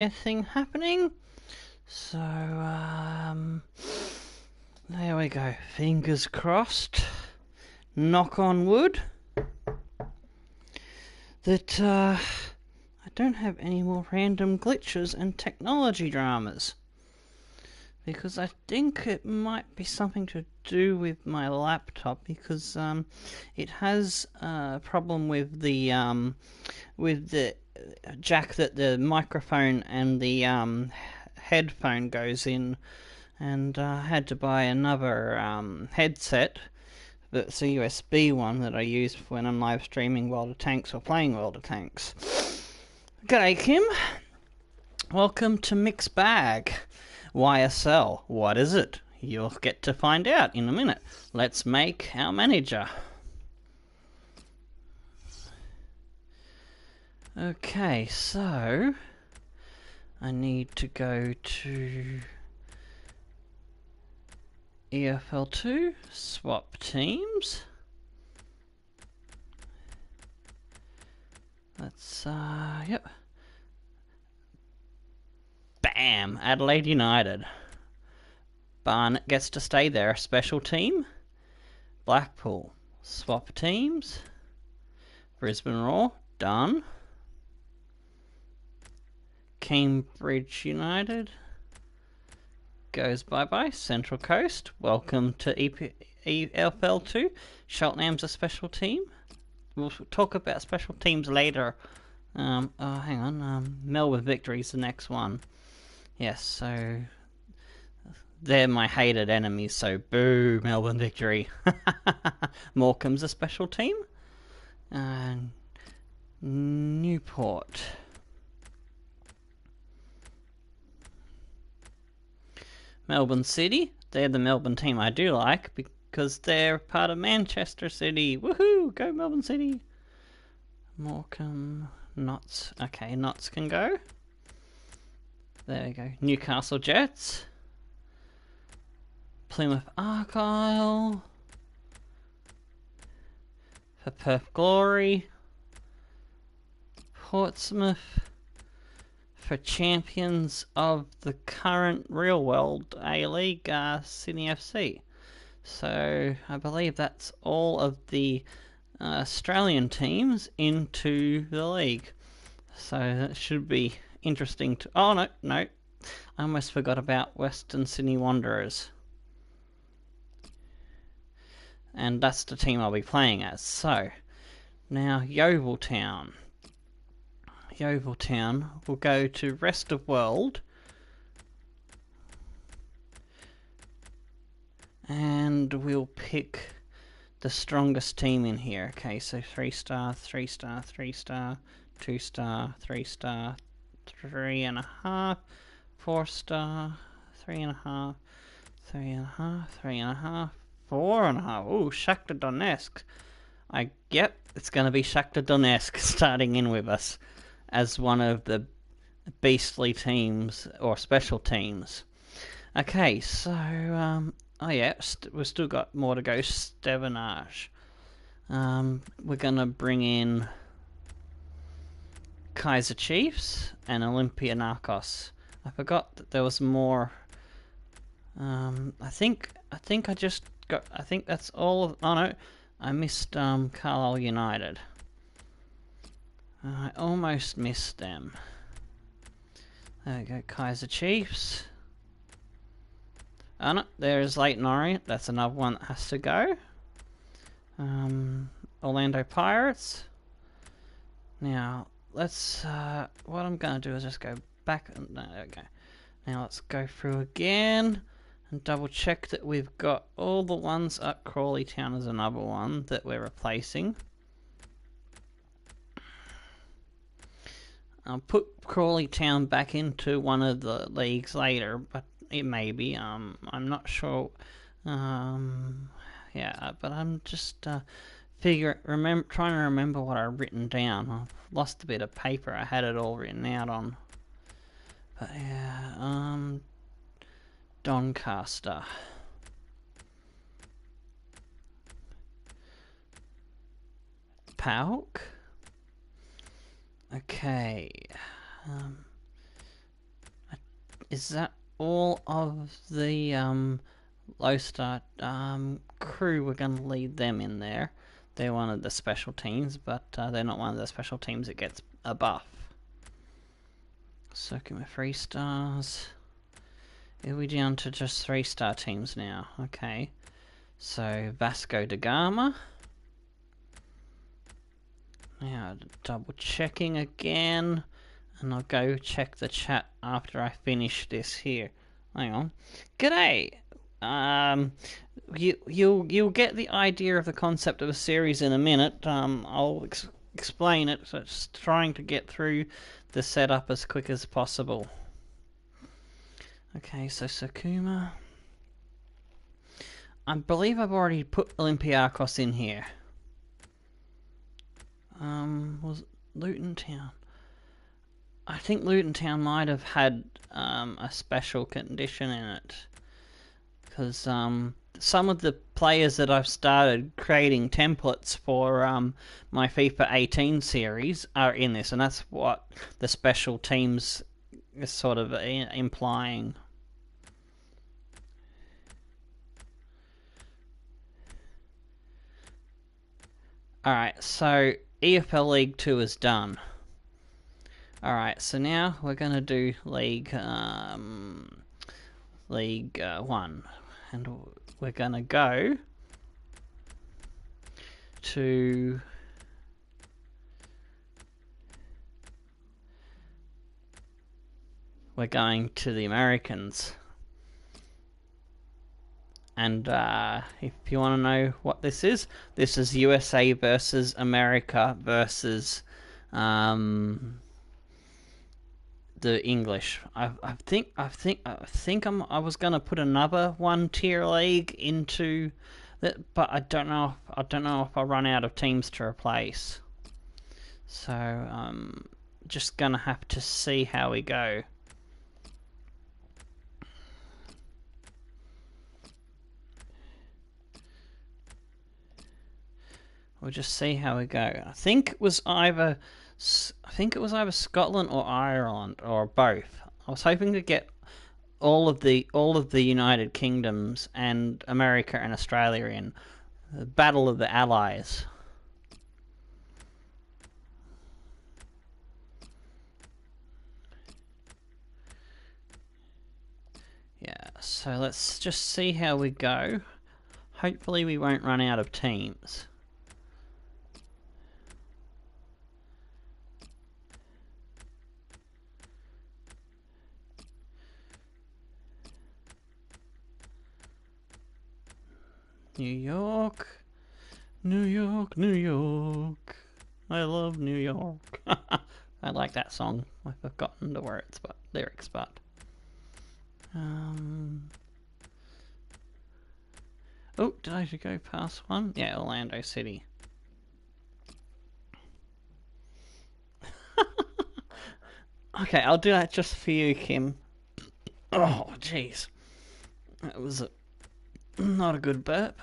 thing happening. So, there we go. Fingers crossed. Knock on wood. That, I don't have any more random glitches and technology dramas. Because I think it might be something to do with my laptop, because it has a problem with the jack that the microphone and the headphone goes in, and I had to buy another headset that's a USB one that I use when I'm live streaming World of Tanks or playing World of Tanks. G'day, Kim. Welcome to Mixed Bag. YSL. What is it? You'll get to find out in a minute. Let's make our manager. Okay, so I need to go to EFL2, swap teams. Let's, yep. Bam! Adelaide United. Barnet gets to stay there. Special team. Blackpool. Swap teams. Brisbane Roar. Done. Cambridge United. Goes bye-bye. Central Coast. Welcome to EFL2. Cheltenham's a special team. We'll talk about special teams later. Hang on. Melbourne Victory's the next one. Yes, so they're my hated enemies, so boo, Melbourne Victory. Morecambe's a special team. And Newport. Melbourne City, they're the Melbourne team I do like because they're part of Manchester City. Woohoo! Go Melbourne City! Morecambe, Notts. Okay, Notts can go. There we go. Newcastle Jets. Plymouth Argyle. For Perth Glory. Portsmouth. For champions of the current real world A-League, Sydney FC. So I believe that's all of the Australian teams into the league. So that should be interesting to... Oh, no. I almost forgot about Western Sydney Wanderers. And that's the team I'll be playing as. So, now Yeovil Town. Yeovil Town will go to Rest of World. And we'll pick the strongest team in here. Okay, so 3-star, 3-star, 3-star, 2-star, 3-star, 3.5, 4-star, 3.5, 3.5, 3.5, 4.5. Ooh, Shakhtar Donetsk. Yep, it's going to be Shakhtar Donetsk starting in with us as one of the beastly teams or special teams. Okay, so oh yeah, we've still got more to go. Stevenage. We're gonna bring in Kaiser Chiefs and Olympiacos. I forgot that there was more. I think I just got. I think that's all of. Oh no, I missed Carlisle United. I almost missed them. There we go, Kaiser Chiefs. Oh no, there's Leyton Orient. That's another one that has to go. Orlando Pirates. Now, let's... what I'm going to do is just go back... No, okay. Now let's go through again and double check that we've got all the ones up. Crawley Town is another one that we're replacing. I'll put Crawley Town back into one of the leagues later, but it may be. I'm not sure. Yeah, but I'm just trying to remember what I've written down. I've lost a bit of paper. I had it all written out on. But yeah, Doncaster. PAOK. Okay. Is that all of the low start crew? We're going to lead them in there. They're one of the special teams, but they're not one of the special teams that gets a buff. So give me 3 stars. Are we down to just 3-star teams now? Okay. So Vasco da Gama. Now double checking again, and I'll go check the chat after I finish this here. Hang on. G'day. You'll get the idea of the concept of a series in a minute. I'll explain it. So it's trying to get through the setup as quick as possible. Okay, so Sakuma. I believe I've already put Olympiakos in here. Was Luton Town? I think Luton Town might have had a special condition in it, because some of the players that I've started creating templates for my FIFA 18 series are in this, and that's what the special teams is sort of implying. Alright, so EFL League 2 is done. Alright, so now we're going to do League 1. And we're going to go to the Americans. And if you want to know what this is USA versus America versus the English. I was gonna put another 1-tier league into that, but I don't know if I'll run out of teams to replace. So just gonna have to see how we go. We'll just see how we go. I think it was either Scotland or Ireland or both. I was hoping to get all of the United Kingdoms and America and Australia in the Battle of the Allies. Yeah, so let's just see how we go. Hopefully we won't run out of teams. New York, New York, New York. I love New York. I like that song. I've forgotten the words, but lyrics, but oh, did I go past one? Yeah, Orlando City. Okay, I'll do that just for you, Kim. Oh, jeez. That was not a good burp.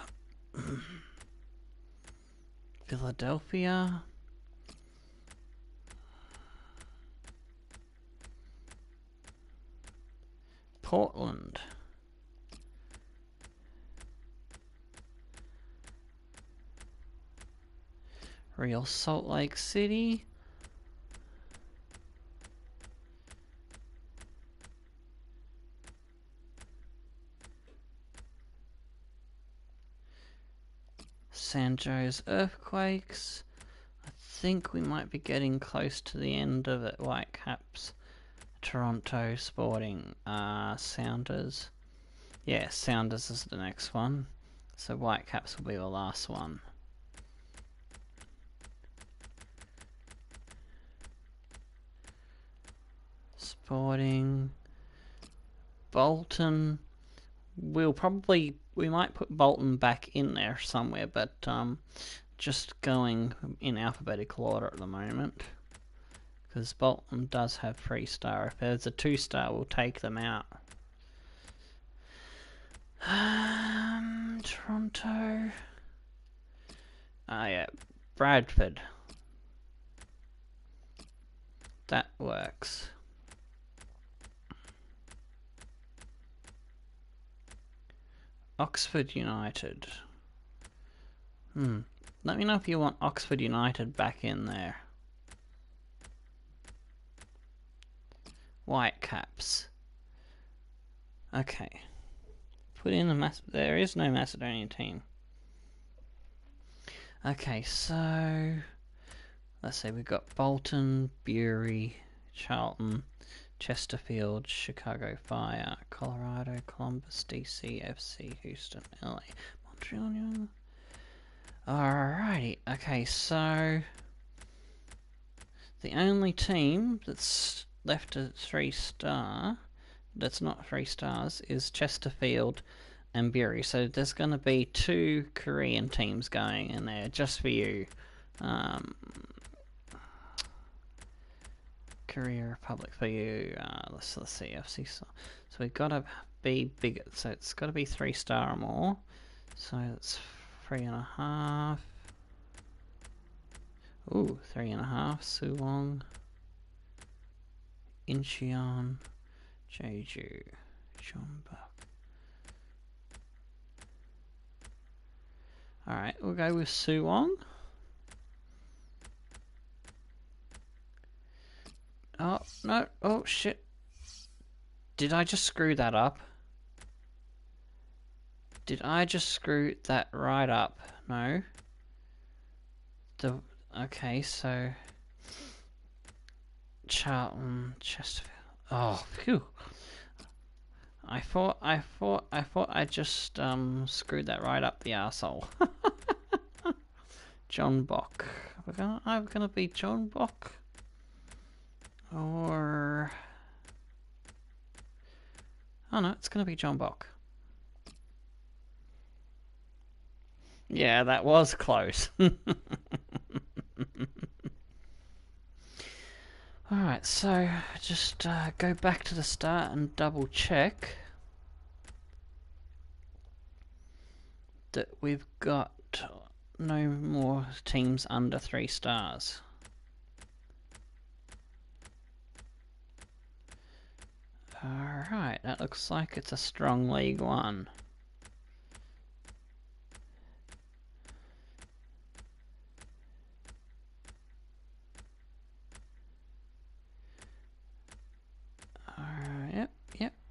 Philadelphia. Portland. Real Salt Lake City. San Jose's Earthquakes. I think we might be getting close to the end of it. Whitecaps. Toronto Sporting. Sounders. Yeah, Sounders is the next one. So Whitecaps will be the last one. Sporting. Bolton. We might put Bolton back in there somewhere, but just going in alphabetical order at the moment, because Bolton does have 3-star. If there's a 2-star, we'll take them out. Toronto. Yeah, Bradford. That works. Oxford United. Let me know if you want Oxford United back in there. Whitecaps. Okay. Put in a there is no Macedonian team. Okay, so let's say we've got Bolton, Bury, Charlton, Chesterfield, Chicago Fire, Colorado, Columbus, DC, FC, Houston, LA, Montreal. Alrighty, okay, so the only team that's left a 3-star that's not 3 stars is Chesterfield and Bury. So there's going to be 2 Korean teams going in there just for you. Korea Republic for you. Let's see, FC. So we've got to be bigger. So it's got to be 3-star or more. So it's 3.5. Ooh, 3.5. Suwon, Incheon, Jeju, Jeonbuk. Alright, we'll go with Suwon. Oh, no. Oh, shit. Did I just screw that up? Did I just screw that right up? No. Okay, so Charlton, Chesterfield. Oh, phew. I thought I just screwed that right up the arsehole. Jeonbuk. I'm gonna be Jeonbuk. Or oh no, it's gonna be Jeonbuk. Yeah, that was close. Alright, so just go back to the start and double check that we've got no more teams under 3 stars. Alright, that looks like it's a strong League One.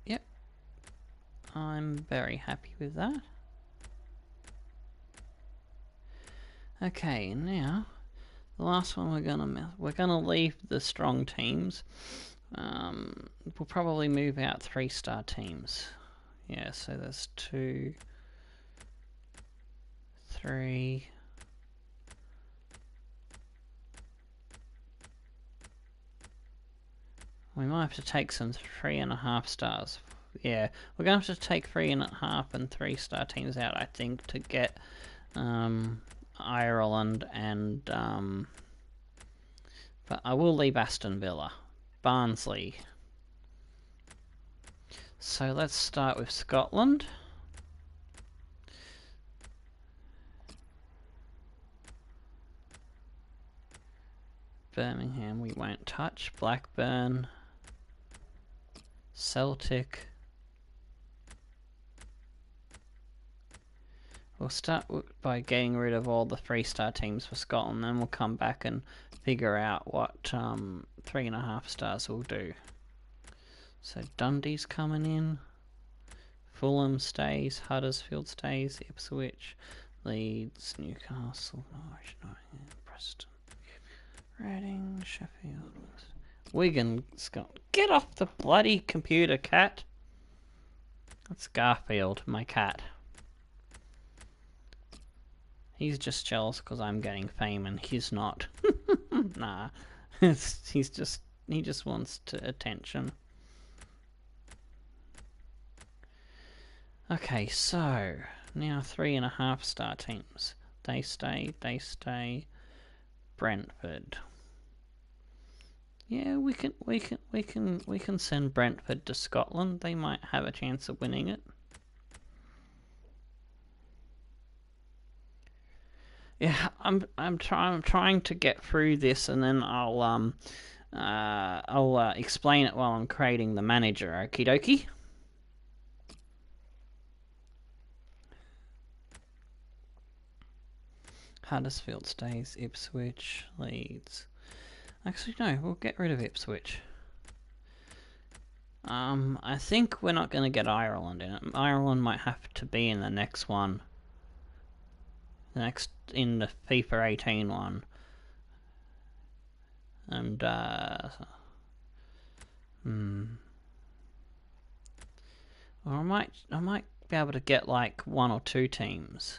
Yep. I'm very happy with that. Okay, now the last one we're gonna leave the strong teams. We'll probably move out 3-star teams. Yeah, so there's 2, 3. We might have to take some 3.5 stars. Yeah, we're going to have to take 3.5 and 3-star teams out, I think, to get Ireland and but I will leave Aston Villa. Barnsley. So let's start with Scotland. Birmingham we won't touch. Blackburn. Celtic. We'll start by getting rid of all the 3-star teams for Scotland, then we'll come back and figure out what 3.5 stars will do. So Dundee's coming in. Fulham stays. Huddersfield stays. Ipswich, Leeds, Newcastle, Norwich, Nottingham, Preston, Reading, Sheffield, Wigan, Scotland. Get off the bloody computer, cat. That's Garfield, my cat. He's just jealous because I'm getting fame and he's not. Nah, he just wants attention. Okay, so now 3.5-star teams. They stay. Brentford. Yeah, we can send Brentford to Scotland. They might have a chance of winning it. Yeah, I'm trying to get through this, and then I'll explain it while I'm creating the manager. Okie dokie. Huddersfield stays, Ipswich, Leeds. Actually, no, we'll get rid of Ipswich. I think we're not going to get Ireland in it. Ireland might have to be in the next one. In the FIFA 18 one. And, or I might be able to get like 1 or 2 teams.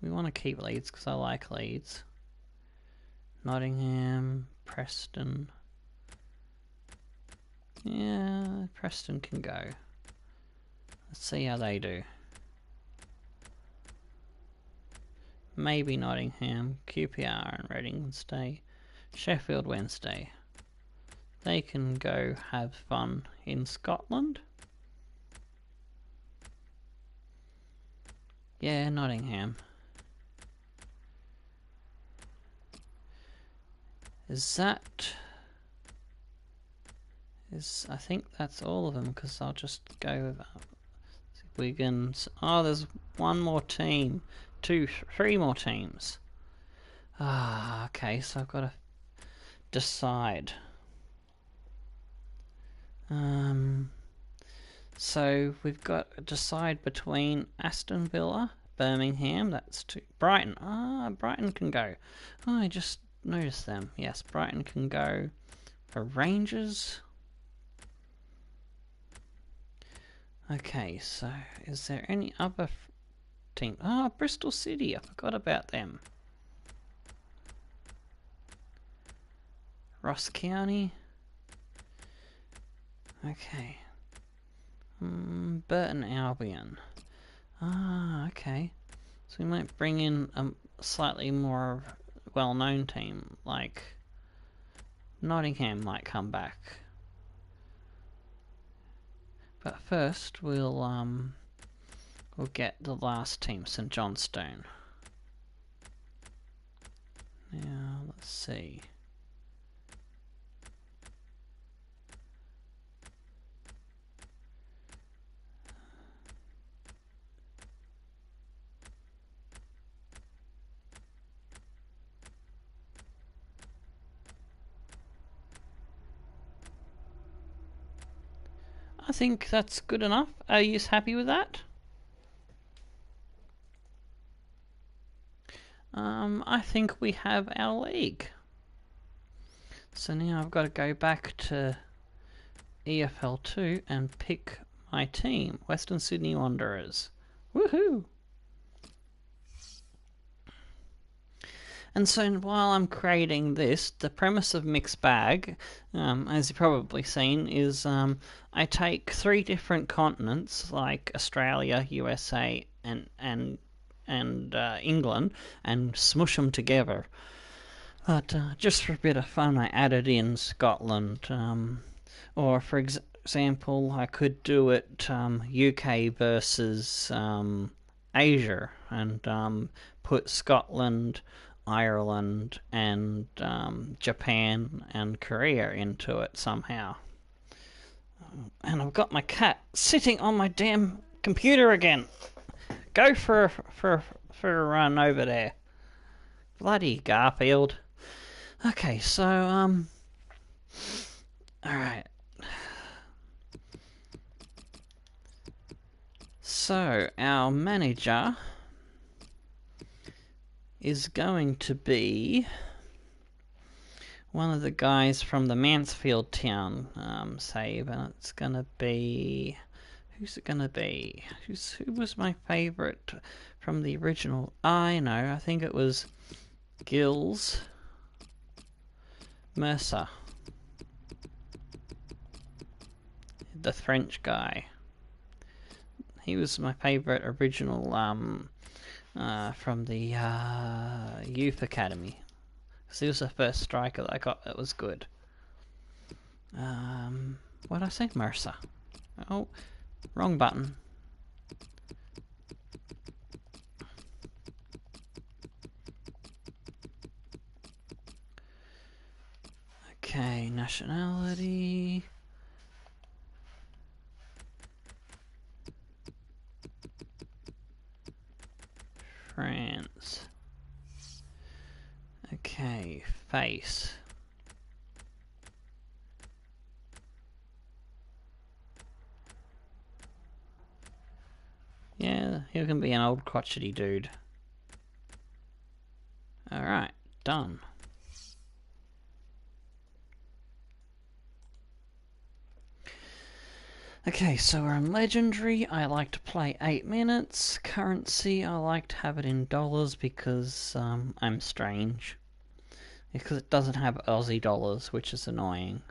We want to keep Leeds because I like Leeds. Nottingham, Preston. Yeah, Preston can go. Let's see how they do. Maybe Nottingham, QPR and Reading can stay. Sheffield Wednesday. They can go have fun in Scotland. Yeah, Nottingham. I think that's all of them, because I'll just go with Wiggins. Oh, there's one more team. 3 more teams. Okay, so I've got to decide. So we've got to decide between Aston Villa, Birmingham, that's 2. Brighton. Brighton can go. Oh, I just noticed them. Yes, Brighton can go for Rangers. Okay, so is there any other team? Bristol City, I forgot about them. Ross County. Okay. Burton Albion. Okay. So we might bring in a slightly more well-known team, like Nottingham might come back. But first, we'll get the last team, St Johnstone. Now, let's see. I think that's good enough. Are you happy with that? I think we have our league. So now I've got to go back to EFL2 and pick my team, Western Sydney Wanderers. Woohoo! And so while I'm creating this, the premise of Mixed Bag, as you've probably seen, is I take 3 different continents, like Australia, USA, and England, and smush them together. But just for a bit of fun, I added in Scotland. Or, for example, I could do it UK versus Asia, and put Scotland, Ireland, and Japan and Korea into it somehow. And I've got my cat sitting on my damn computer again. Go for a run over there. Bloody Garfield. Okay, so alright. So our manager is going to be one of the guys from the Mansfield Town save, and it's gonna be, who's it gonna be? Who was my favourite from the original? I know, I think it was Gilles Mercer, the French guy. He was my favourite original from the Youth Academy. Because he was the first striker that I got that was good. What did I say? Mercer. Oh, wrong button. Okay, nationality. France. Okay, face. Yeah, he can be an old crotchety dude. Alright, done. Okay, so we're on Legendary. I like to play 8 minutes. Currency, I like to have it in dollars because I'm strange. Because it doesn't have Aussie dollars, which is annoying.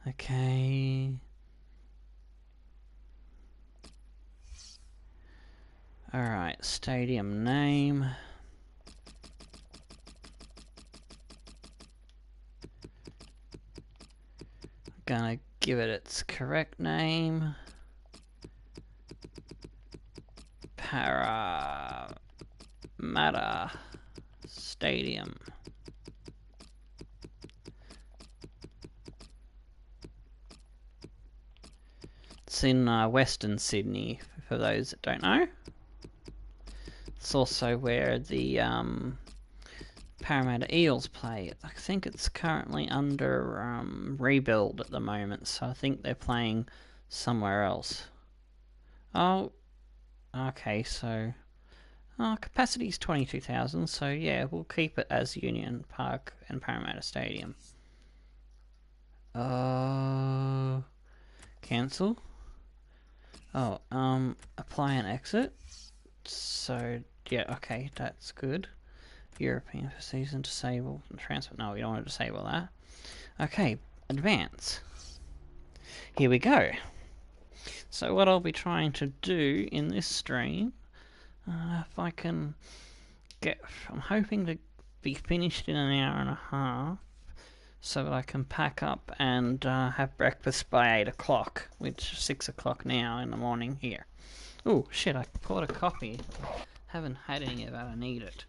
Okay. Alright, stadium name. Gonna give it its correct name. Parramatta Stadium. It's in Western Sydney, for those that don't know. It's also where the Parramatta Eels play. I think it's currently under rebuild at the moment, so I think they're playing somewhere else. Oh, okay, so capacity is 22,000, so yeah, we'll keep it as Union Park and Parramatta Stadium. Cancel. Oh, apply and exit. So yeah, okay, that's good. European for season disable and transfer. No, we don't want to disable that. Okay, advance. Here we go. So what I'll be trying to do in this stream, if I can get, I'm hoping to be finished in an hour and a half, so that I can pack up and have breakfast by 8 o'clock, which is 6 o'clock now in the morning here. Oh shit, I bought a coffee. Haven't had any of that, I need it.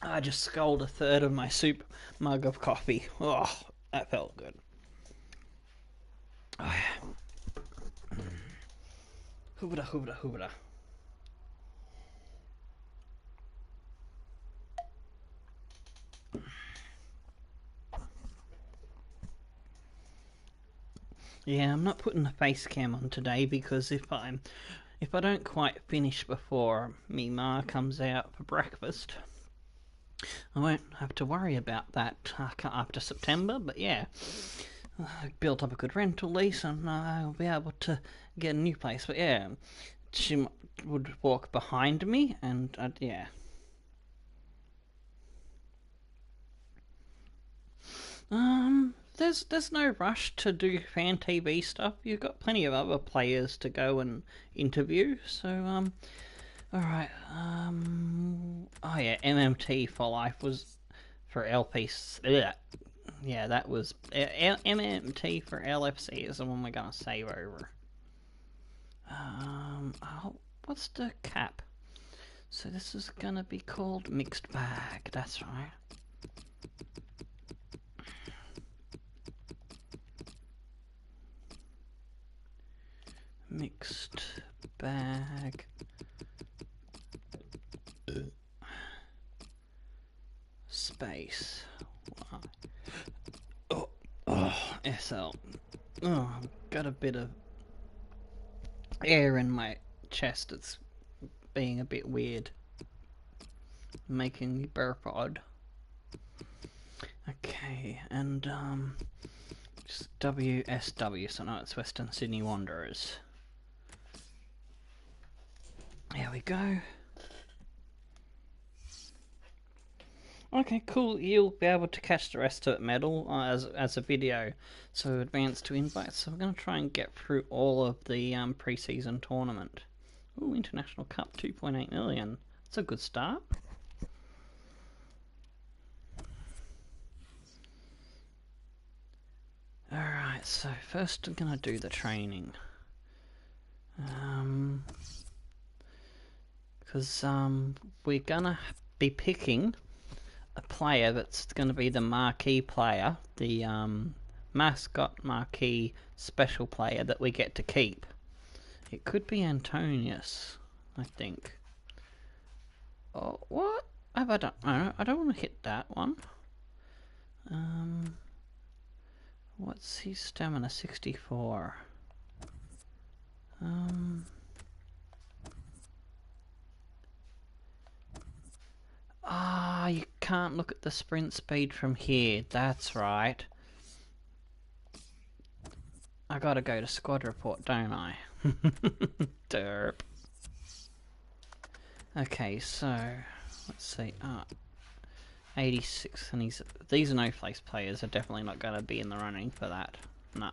I just sculled a third of my soup mug of coffee. Oh, that felt good. Oh, yeah. Hoobada, hoobada, hoobada. Yeah, I'm not putting the face cam on today because if I don't quite finish before me ma comes out for breakfast, I won't have to worry about that after September. But yeah, I built up a good rental lease and I'll be able to get a new place. But yeah, she would walk behind me and yeah. There's no rush to do fan TV stuff. You've got plenty of other players to go and interview. So all right. Oh yeah, MMT for life was for LP. Yeah, that was MMT for LFC is the one we're gonna save over. Oh, what's the cap? So this is gonna be called mixed bag. That's right. Mixed bag. Space. Oh, SL. Oh, got a bit of air in my chest. It's being a bit weird. Making me burp odd. Okay, and just WSW, so no, it's Western Sydney Wanderers. There we go. Okay, cool. You'll be able to catch the rest of it, Medal, as a video. So advance to invite. So we're going to try and get through all of the pre-season tournament. Ooh, International Cup, 2.8 million. That's a good start. Alright, so first I'm going to do the training. Because we're going to be picking a player that's going to be the marquee player, the mascot marquee special player that we get to keep. It could be Antonius, I think. Oh, what? I don't know. I don't want to hit that one. What's his stamina? 64. You can't look at the sprint speed from here. That's right. I gotta go to squad report, don't I? Derp. Okay, so let's see. 86, and these are no-face players. Are definitely not going to be in the running for that. No.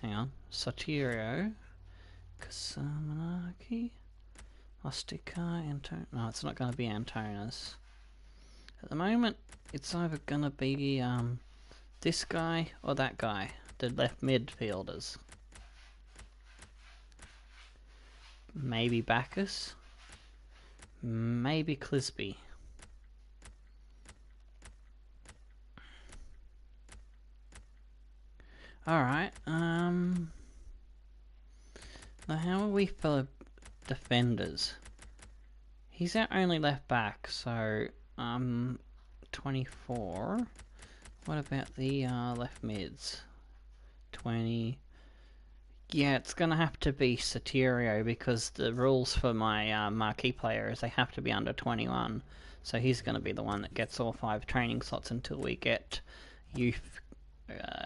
Hang on. Sotirio, Kasamanaki, Ostica, Anton. No, it's not going to be Antonis. At the moment, it's either going to be this guy or that guy, the left midfielders. Maybe Bacchus. Maybe Clisby. Alright, now how are we for defenders? He's our only left back, so 24. What about the left mids? 20. Yeah, it's gonna have to be Sotirio because the rules for my marquee player is they have to be under 21. So he's gonna be the one that gets all 5 training slots until we get youth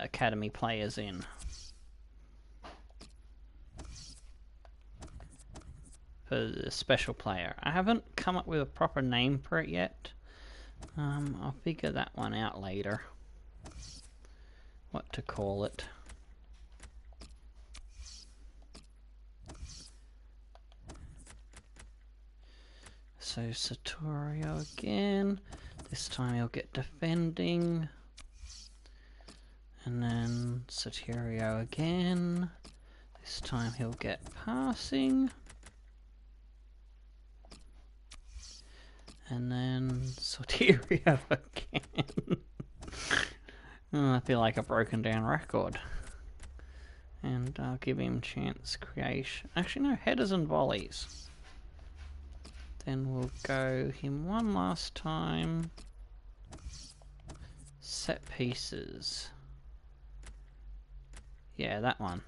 academy players in. For the special player. I haven't come up with a proper name for it yet. I'll figure that one out later. What to call it. So Sotirio again. This time he'll get defending. And then Sotirio again. This time he'll get passing. And then Sotirio again. I feel like a broken down record. And I'll give him chance creation. Actually no, headers and volleys. Then we'll go him one last time. Set pieces. Yeah, that one.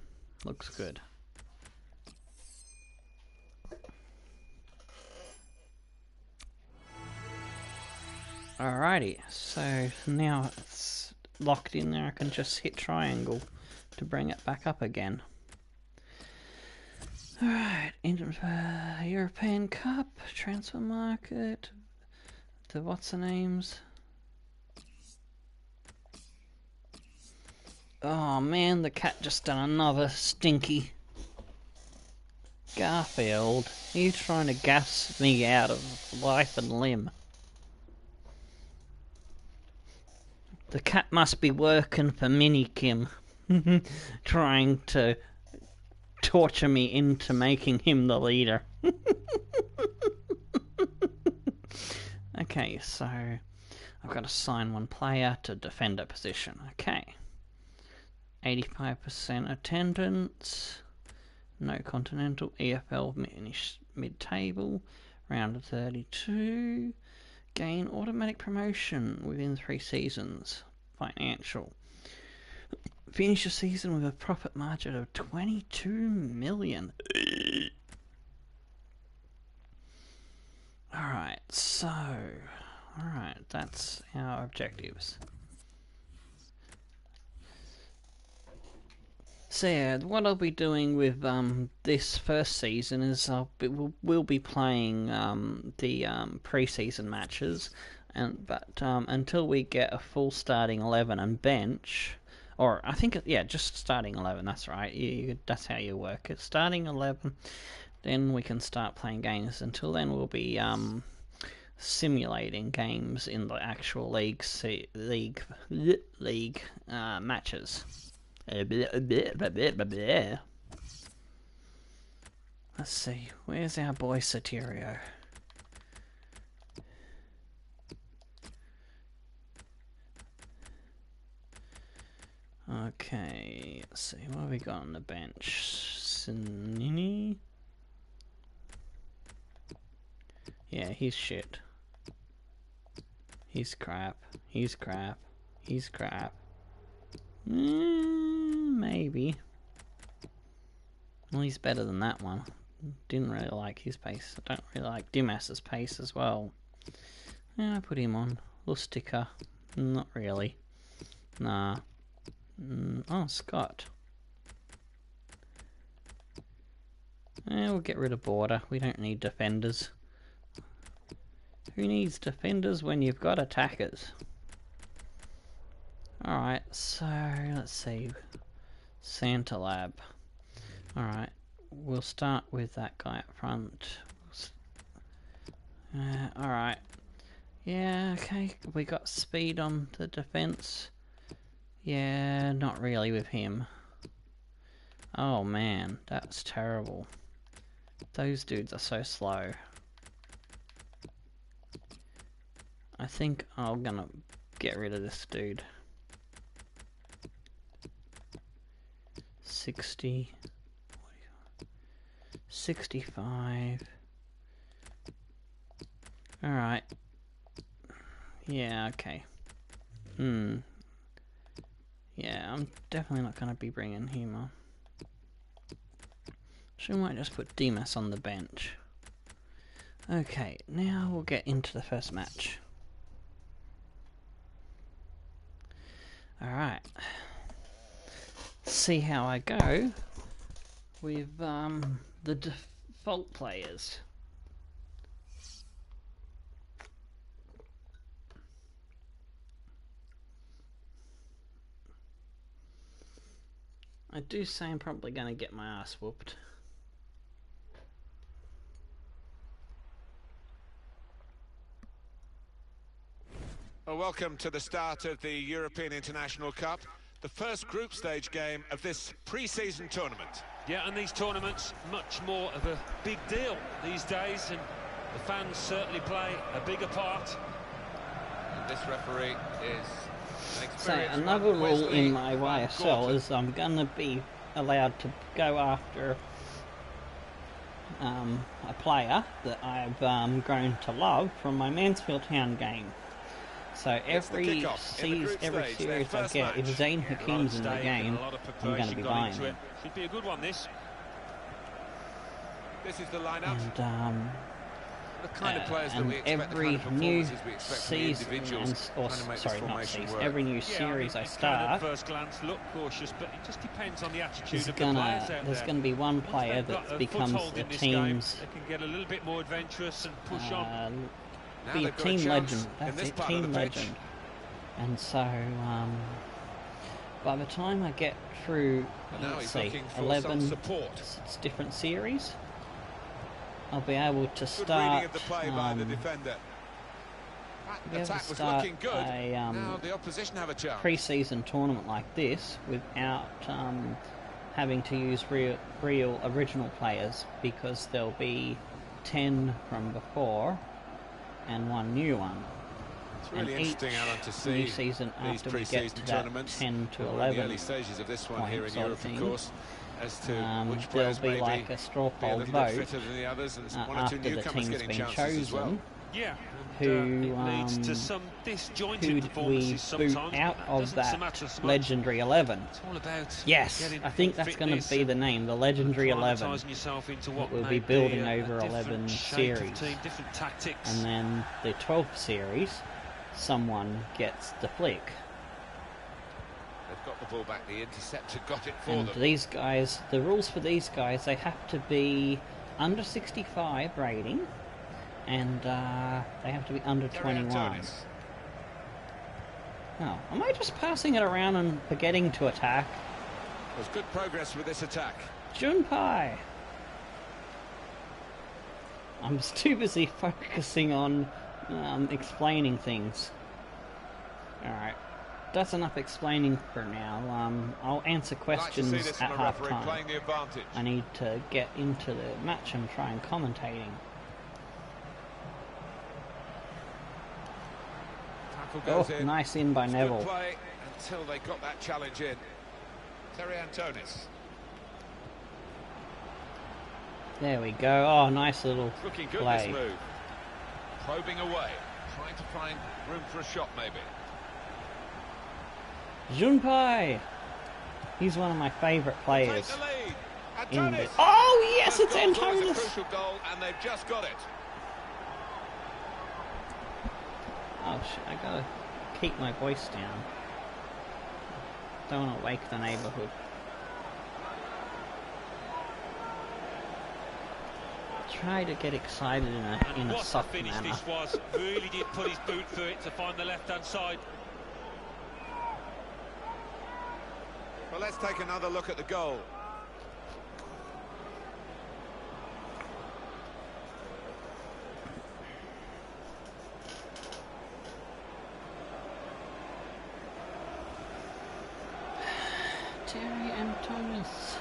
Looks good. Alrighty, so now it's locked in there. I can just hit triangle to bring it back up again. Alright, European Cup, transfer market, the what's the names? Oh man, the cat just done another stinky. Garfield, he's trying to gas me out of life and limb. The cat must be working for Mini Kim, trying to torture me into making him the leader. Okay, so I've got to assign one player to defender position. Okay. 85% attendance. No continental. EFL mid-table. Round of 32. Gain automatic promotion within 3 seasons. Financial. Finish the season with a profit margin of 22 million. Alright, so... Alright, that's our objectives. So yeah, what I'll be doing with this first season is we'll be playing the pre-season matches, but until we get a full starting 11 and bench, or I think yeah, just starting 11. That's right. That's how you work it. Starting 11, then we can start playing games. Until then, we'll be simulating games in the actual league matches. Let's see, where's our boy Sotirio? Okay, let's see, what have we got on the bench? Sinini? Yeah, he's shit. He's crap. He's crap. He's crap. Maybe. Well, he's better than that one. Didn't really like his pace. I don't really like Dimas's pace as well. Yeah, I put him on. Lustica. Not really. Nah. Oh, Scott. We'll get rid of Border. We don't need defenders. Who needs defenders when you've got attackers? Alright, so let's see. Santa Lab. Alright, we'll start with that guy up front. Alright. Yeah, okay, we got speed on the defense. Yeah, not really with him. Oh man, that's terrible. Those dudes are so slow. I think I'm gonna get rid of this dude. 60. 65. Alright. Yeah, okay. Yeah, I'm definitely not gonna be bringing him on. So we might just put Dimas on the bench. Okay, now we'll get into the first match. Alright. See how I go with the default players. I do say I'm probably going to get my ass whooped. Well, welcome to the start of the European International Cup, the first group stage game of this pre-season tournament. Yeah, and these tournaments, much more of a big deal these days, and the fans certainly play a bigger part. And this referee is an So experienced another one, rule Wesley in my Van YSL Gorton. is I'm going to be allowed to go after a player that I've grown to love from my Mansfield Town game. So every series I get, if Zayn Hakim's in the game, I'm going to be buying him. Should be a good one, this. This is the lineup. And The kind of players that we expect, every the kind of new performances we expect from the season, individuals or trying to make sorry, this not formation season, work. every new Yeah, series I it kind start, of first glance look cautious, but it just depends on the attitude is of the players out there's there. gonna be one Once player they've got that a becomes foothold the in this game, team's they can get a little bit more adventurous and push on. Now be a they've got team chance legend. in That's this it, part of team the pitch. legend. And so, by the time I get through, And now let's he's see, looking for 11 some support. different series, I'll be able to Good start. reading of the play by the defender. be That able to attack was start looking good. a Now the opposition have a chance. pre-season tournament like this without having to use real original players, because there'll be 10 from before and one new one. It's really and interesting, each Alan, to see new season these after we get pre-season to that tournaments. 10 to We're in 11 the early stages of this one here in points, sort Europe, of of thing. course, as to which There'll players be maybe like a straw be a poll little vote bit fitter than the others, and one or after two the newcomers team's getting been chances as well. Yeah, chosen. and, Who, it leads to some disjointed who we performances boot sometimes. out but of doesn't that so matter so much. legendary 11. It's all about Yes, getting I think that's going to fitness be the name, the legendary 11. acclimatising yourself into that what we'll may be building a over different 11 shape of series. team, different tactics. And then the 12th series, someone gets the flick. They've got the ball back, the interceptor got it for And them. these guys, the rules for these guys, they have to be under 65 rating, and they have to be under 21. Oh, am I just passing it around and forgetting to attack? There's good progress with this attack. Junpai! I'm just too busy focusing on explaining things. Alright, that's enough explaining for now. I'll answer questions Like to see this at from a half referee time. playing the advantage. I need to get into the match and try and commentating. Tackle Oh, goes in. nice in by It's Neville. good play until they got that challenge in. Terry Antonis. There we go. Oh, nice little Looking good, play. this move. Probing away, trying to find room for a shot, maybe. Junpai! He's one of my favourite players. Take the lead. In the... Antonis. Oh, yes, it's First goal was a Antonis! crucial goal, and they've just got it. Oh, shit, I gotta keep my voice down. Don't want to wake the neighbourhood. Try to get excited in a soft finish manner. this was. Really did put his boot through it to find the left-hand side. Well, let's take another look at the goal. Terry Antonis.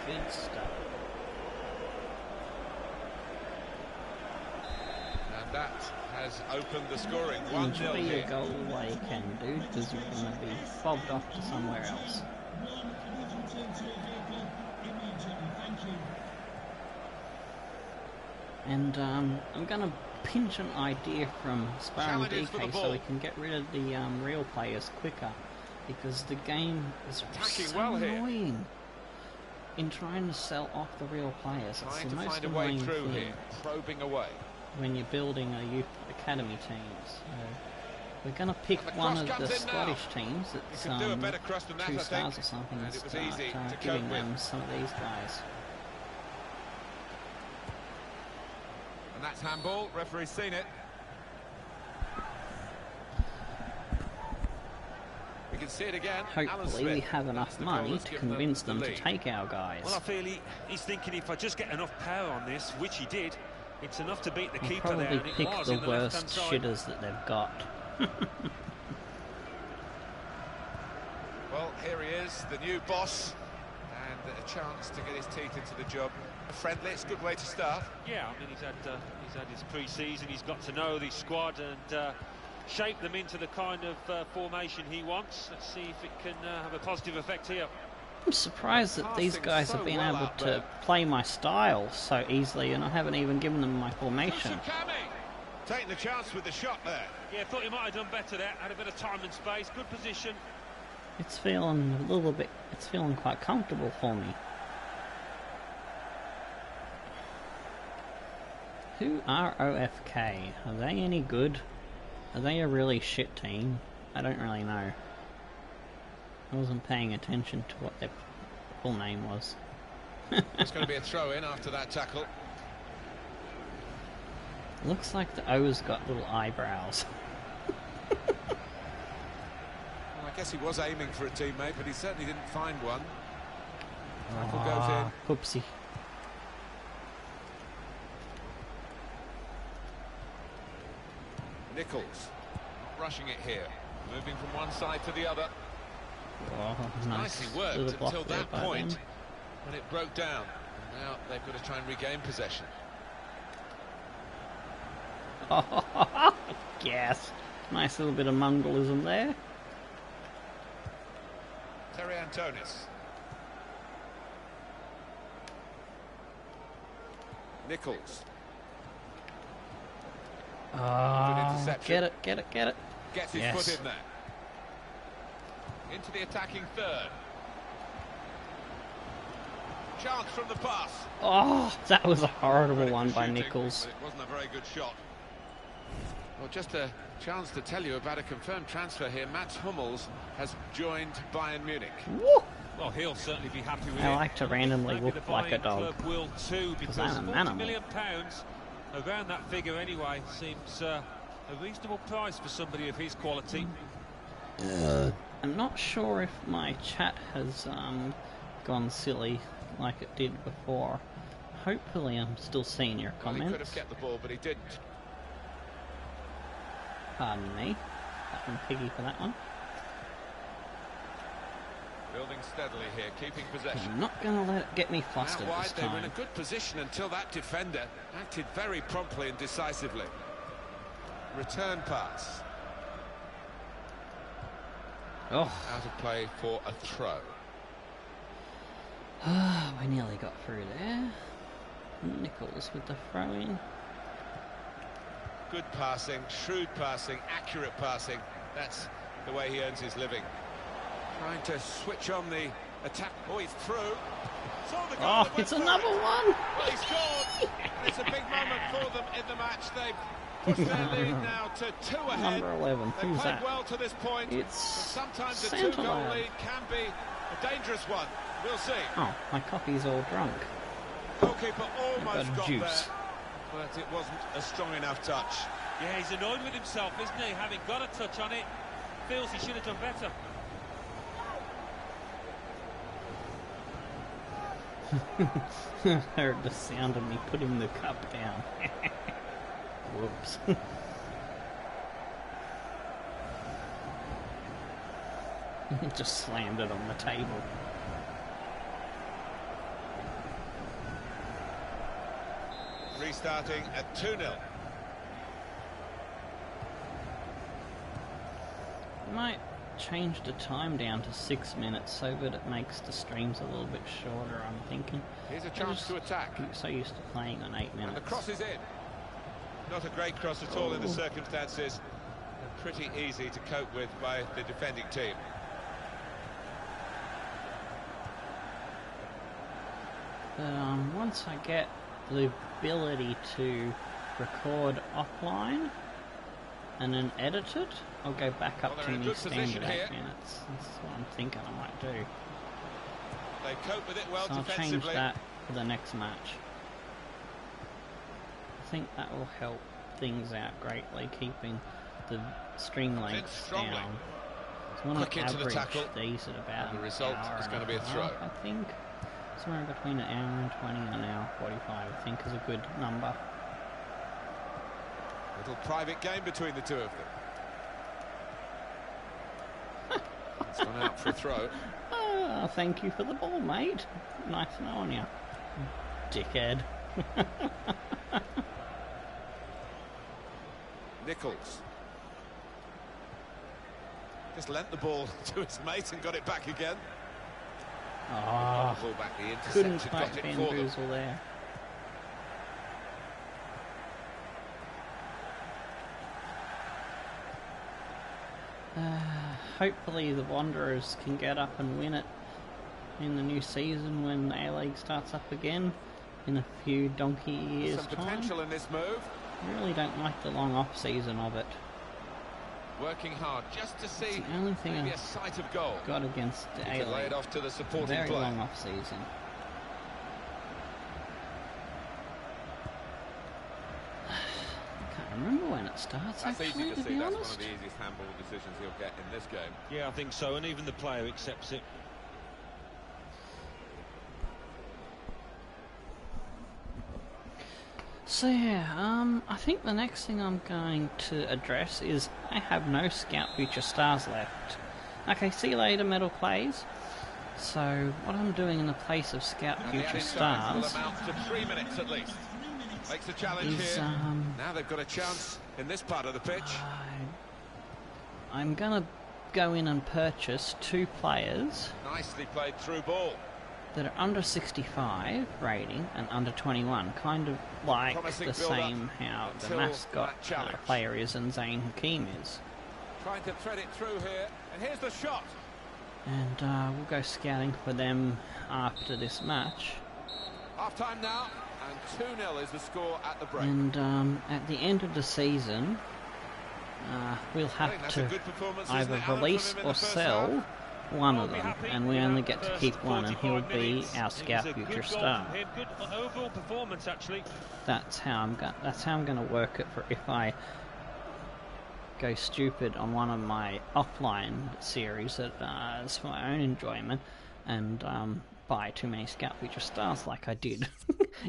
Good stuff. And that has opened the scoring. 1-0 Enjoy your here. goal while you can, dude, because you're going to be fobbed off to somewhere else. And I'm going to pinch an idea from Sparring Challenges for the DK so ball. we can get rid of the real players quicker, because the game is Attacking so well here. annoying in trying to sell off the real players. It's Trying the to most find a way annoying through thing here. Probing away. when you're building a youth academy teams. So we're going to pick And the one cross of the comes in now. Scottish teams You that's can do a better cross than that, 2 I stars think. or something, And and it was start easy to giving cope with. them some of these guys. And that's handball. Referee's seen it. We can see it again. Alan Hopefully we Smith. have That's enough the goal money that's to given convince them the to lead. take our guys. Well, I feel he's thinking if I just get enough power on this, which he did, it's enough to beat the I'll keeper there. probably And it pick was the in the left-hand worst side. shitters that they've got. Well, here he is, the new boss, and a chance to get his teeth into the job. Friendly, it's a good way to start. Yeah, I mean he's had his pre-season. He's got to know the squad and shape them into the kind of formation he wants. Let's see if it can have a positive effect here. I'm surprised that these Passing guys so have been well able out to there. play my style so easily, and I haven't even given them my formation. Sakami taking the chance with the shot there. Yeah, thought he might have done better there. Had a bit of time and space. Good position. It's feeling a little bit, it's feeling quite comfortable for me. Who are OFK? Are they any good? Are they a really shit team? I don't really know. I wasn't paying attention to what their full name was. It's going to be a throw-in after that tackle. Looks like the O's got little eyebrows. Well, I guess he was aiming for a teammate, but he certainly didn't find one. Tackle goes in. Oopsie. Nichols, not rushing it here. Moving from one side to the other. Oh, nice Nicely worked little block until there that by point them. when it broke down. And now they've got to try and regain possession. Yes. Nice little bit of Mongolism there. Terry Antonis. Nichols Oh, interception. get it, get it, get it. gets his Yes. foot in there. Into the attacking third. Chance from the pass. Oh, that was a horrible Credit one for by shooting, Nichols. but it wasn't a very good shot. Well, just a chance to tell you about a confirmed transfer here. Mats Hummels has joined Bayern Munich. Woo! Well, he'll certainly be happy with it. I like to randomly Maybe look the like a buying dog. club will too, because I'm an £40 animal. million, around that figure anyway, seems a reasonable price for somebody of his quality. I'm not sure if my chat has gone silly like it did before. Hopefully I'm still seeing your Well, he could comments. have kept the ball, but he didn't. Pardon me. That one piggy for that one. Building steadily here, keeping possession. I'm not going to let it get me Out flustered wide, this they were in a time. good position until that defender acted very promptly and decisively. Return pass. Oh, Out of play for a throw. I nearly got through there. Nichols with the throw-in. Good passing, shrewd passing, accurate passing. That's the way he earns his living. Trying to switch on the attack. Oh, he's through. Saw the goal. Oh, it's another one! Well, he scored. It's a big moment for them in the match. They've pushed their lead now to 2 ahead. Number 11, They've who's played that? well to this point. It's but sometimes a Santa 2-goal lad. lead can be a dangerous one. We'll see. Oh, my coffee's all drunk. Goalkeeper almost Got got juice. there, but it wasn't a strong enough touch. Yeah, he's annoyed with himself, isn't he? Having got a touch on it, feels he should have done better. Heard the sound of me putting the cup down. Whoops. Just slammed it on the table. Restarting at 2-0. Might change the time down to 6 minutes so that it makes the streams a little bit shorter, I'm thinking. Here's a chance to attack. I'm so used to playing on 8 And minutes. the cross is in. Not a great cross at all in the Oh. circumstances. And pretty easy to cope with by the defending team. But once I get the ability to record offline and then edit it, I'll go back up Well, to they're in a my good position standard 8 here. minutes. That's what I'm thinking I might do. They cope with it well So I'll change defensively. that for the next match. I think that will help things out greatly, keeping the string lengths strongly. down. So when Quick I into the average tackle. these at about And the an result hour is and going to be a throw. half, I think. Somewhere between an hour and 20 and an hour 45, I think, is a good number. Little private game between the two of them. It's gone out for a throw. Ah, thank you for the ball, mate. Nice knowing you, dickhead. Nichols. Just lent the ball to his mate and got it back again. Oh, Ball back, the couldn't interceptor quite got it for them. bamboozle there. Hopefully the Wanderers can get up and win it in the new season when the A-League starts up again in a few donkey years' Some time. potential in this move. I really don't like the long off-season of it. Working hard just to see It's the only thing maybe I've a sight of goal. got against the He can lay it A-League. off to the supporting Very player. long off-season. I can't remember when it starts, That's actually, easy to to see. be That's one honest. of the easiest handball decisions he'll get in this game. Yeah, I think so, and even the player accepts it. So yeah, I think the next thing I'm going to address is I have no Scout Future Stars left. Okay, see you later, Metal Plays. So what I'm doing in the place of Scout And the Future added time will Stars amount to 3 minutes at least. Makes a challenge is here. Now they've got a chance in this part of the pitch. I'm gonna go in and purchase 2 players Nicely played through ball. that are under 65 rating and under 21, kind of like Promising the build-up same how the until mascot that challenge. player is and Zayn Hakim is. Trying to thread it through here. And here's the shot. And we'll go scouting for them after this match. Half time now. And 2-0 is the score at the break. And at the end of the season, we'll I have think that's a to good performance, isn't either it, Alan, release from him in or the first sell half? one I'll of be them, happy and we with only that get to first keep one, and he'll 45 be minutes. our It Scout was a Future good goal Star. from him, good overall performance, actually. That's how I'm going to work it for if I go stupid on one of my offline series that is for my own enjoyment and buy too many Scout Future Stars like I did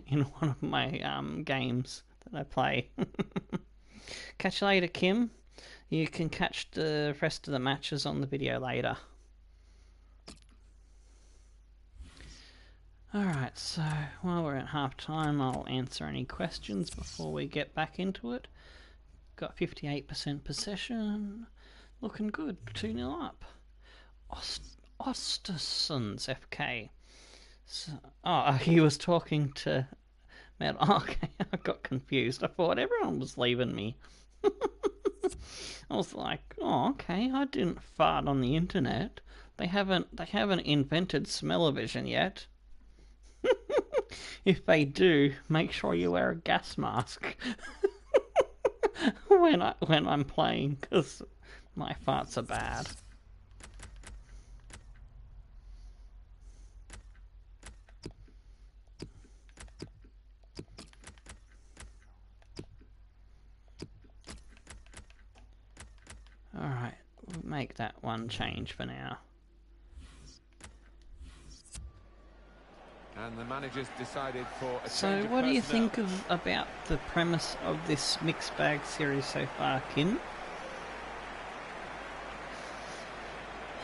in one of my games that I play. Catch you later, Kim. You can catch the rest of the matches on the video later. Alright, so while we're at half time, I'll answer any questions before we get back into it. Got 58% possession. Looking good. 2-0 up. Ostersons FK So, oh, he was talking to Matt. Oh, okay, I got confused. I thought everyone was leaving me. I was like, oh, okay, I didn't fart on the internet. They haven't invented smell-o-vision yet. If they do, make sure you wear a gas mask when I'm playing, because my farts are bad. Alright, we'll make that one change for now. And the manager's decided for a So change of what do you personnel. think about the premise of this mixed bag series so far, Kim?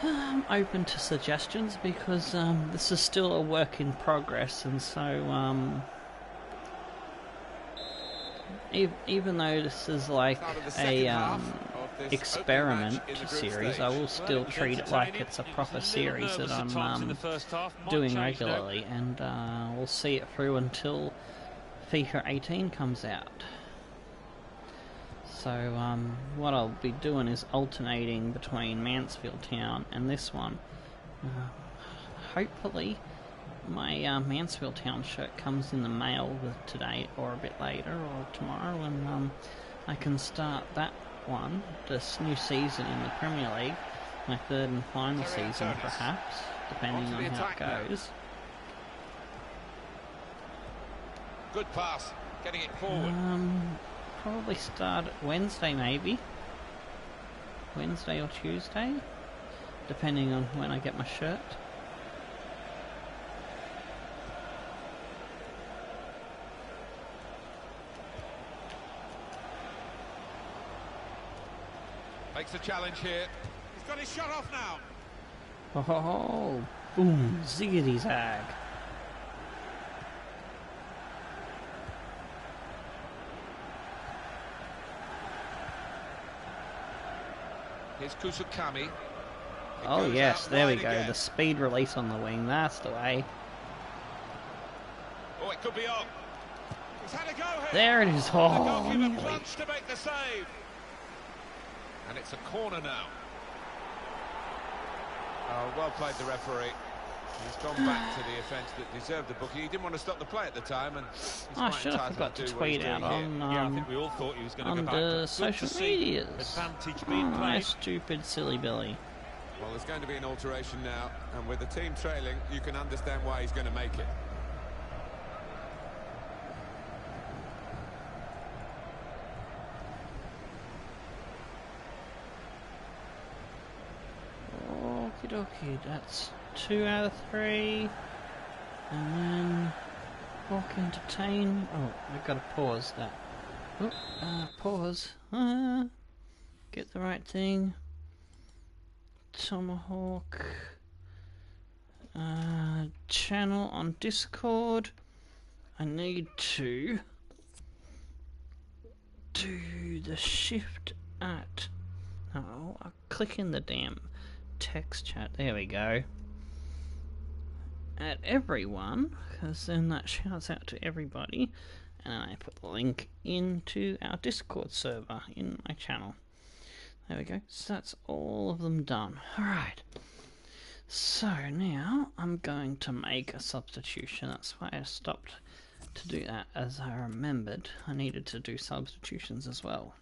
I'm open to suggestions because this is still a work in progress, and so even though this is like a experiment series, I will still treat it like it's a proper series that I'm doing regularly, and we'll see it through until FIFA 18 comes out. So what I'll be doing is alternating between Mansfield Town and this one. Hopefully my Mansfield Town shirt comes in the mail today or a bit later or tomorrow, and I can start that one, this new season in the Premier League, my third and final season perhaps, depending on how it goes. Good pass, getting it forward. Probably start Wednesday, maybe. Wednesday or Tuesday, depending on when I get my shirt. Makes a challenge here. He's got his shot off now. Oh, boom, ziggity zag. Here's Kusukami. Oh yes, there we go. The speed release on the wing. That's the way. Oh, it could be on. He's had a go here. There it is. Oh, the goalkeeper plunged to make the save. And it's a corner now. Oh, well played, the referee. He's gone back to the offence that deserved the booking. He didn't want to stop the play at the time, and I should have forgot to tweet out on I think we all thought he was going to go back. the social medias. Advantage being Oh, played. stupid silly Billy. Well, there's going to be an alteration now, and with the team trailing, you can understand why he's going to make it. Okie dokie, that's 2 out of 3. And then walk entertain. Oh, I gotta pause that. Oh, pause. Get the right thing. Tomahawk. Channel on Discord. I need to do the shift at. Oh, I'll click in the damn text chat. There we go. At everyone, because then that shouts out to everybody, and I put the link into our Discord server in my channel. There we go. So that's all of them done. Alright. So now I'm going to make a substitution. That's why I stopped to do that, as I remembered I needed to do substitutions as well.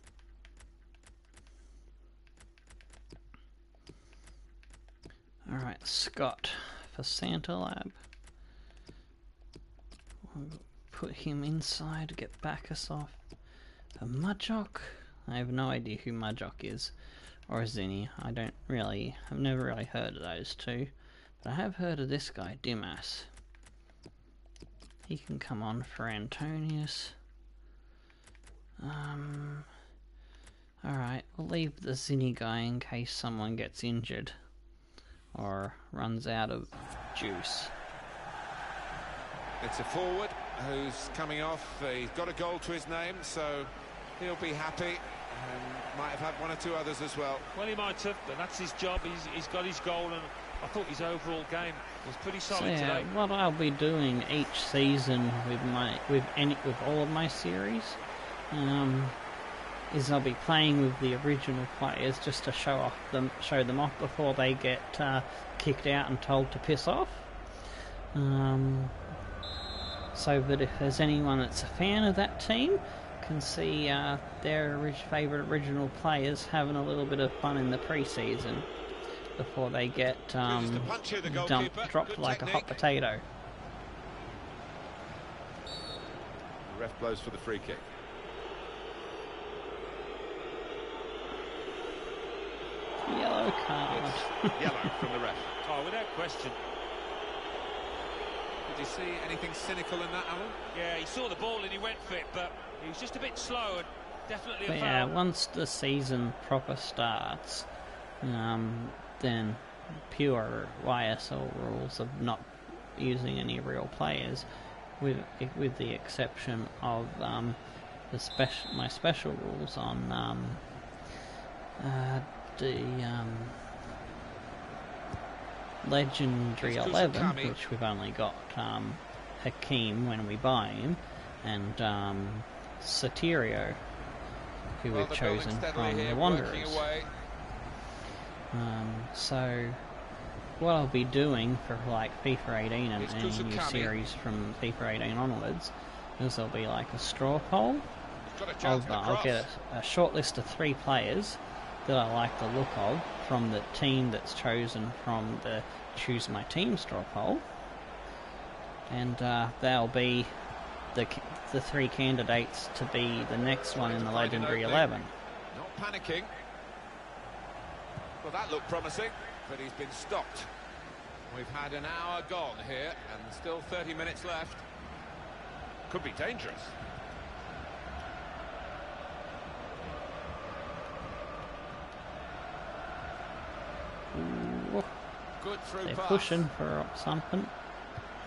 Alright, Scott for Santa Lab. We'll put him inside to get Bacchus off. For Mudjock, I have no idea who Mudjock is, or Zinni. I've never really heard of those two, but I have heard of this guy, Dimas. He can come on for Antonius. Alright, we'll leave the Zinni guy in case someone gets injured or runs out of juice. It's a forward who's coming off. He's got a goal to his name, so he'll be happy, and might have had one or two others as well. Well, he might have, but that's his job. He's got his goal, and I thought his overall game was pretty solid So yeah, today. what I'll be doing each season with all of my series, is I'll be playing with the original players just to show them off before they get kicked out and told to piss off. So that if there's anyone that's a fan of that team, can see their favourite original players having a little bit of fun in the pre-season before they get dropped like a hot potato. The ref blows for the free kick. Yellow card. It's yellow from the ref. Oh, without question. Did you see anything cynical in that, Alan? Yeah, he saw the ball and he went for it, but he was just a bit slow and definitely a But foul. yeah, once the season proper starts, then pure YSL rules of not using any real players, with the exception of my special rules on the Legendary 11, which we've only got Hakeem when we buy him, and Soterio, who we've chosen from the Wanderers. So what I'll be doing for like FIFA 18 and any new series from FIFA 18 onwards is there'll be like a straw poll. I'll get a short list of 3 players that I like the look of from the team that's chosen from the Choose My Team straw poll, and they'll be the 3 candidates to be the next one in the Legendary 11. Not panicking. Well, that looked promising, but he's been stopped. We've had an hour gone here, and still 30 minutes left. Could be dangerous. Good through They're pass. pushing for something.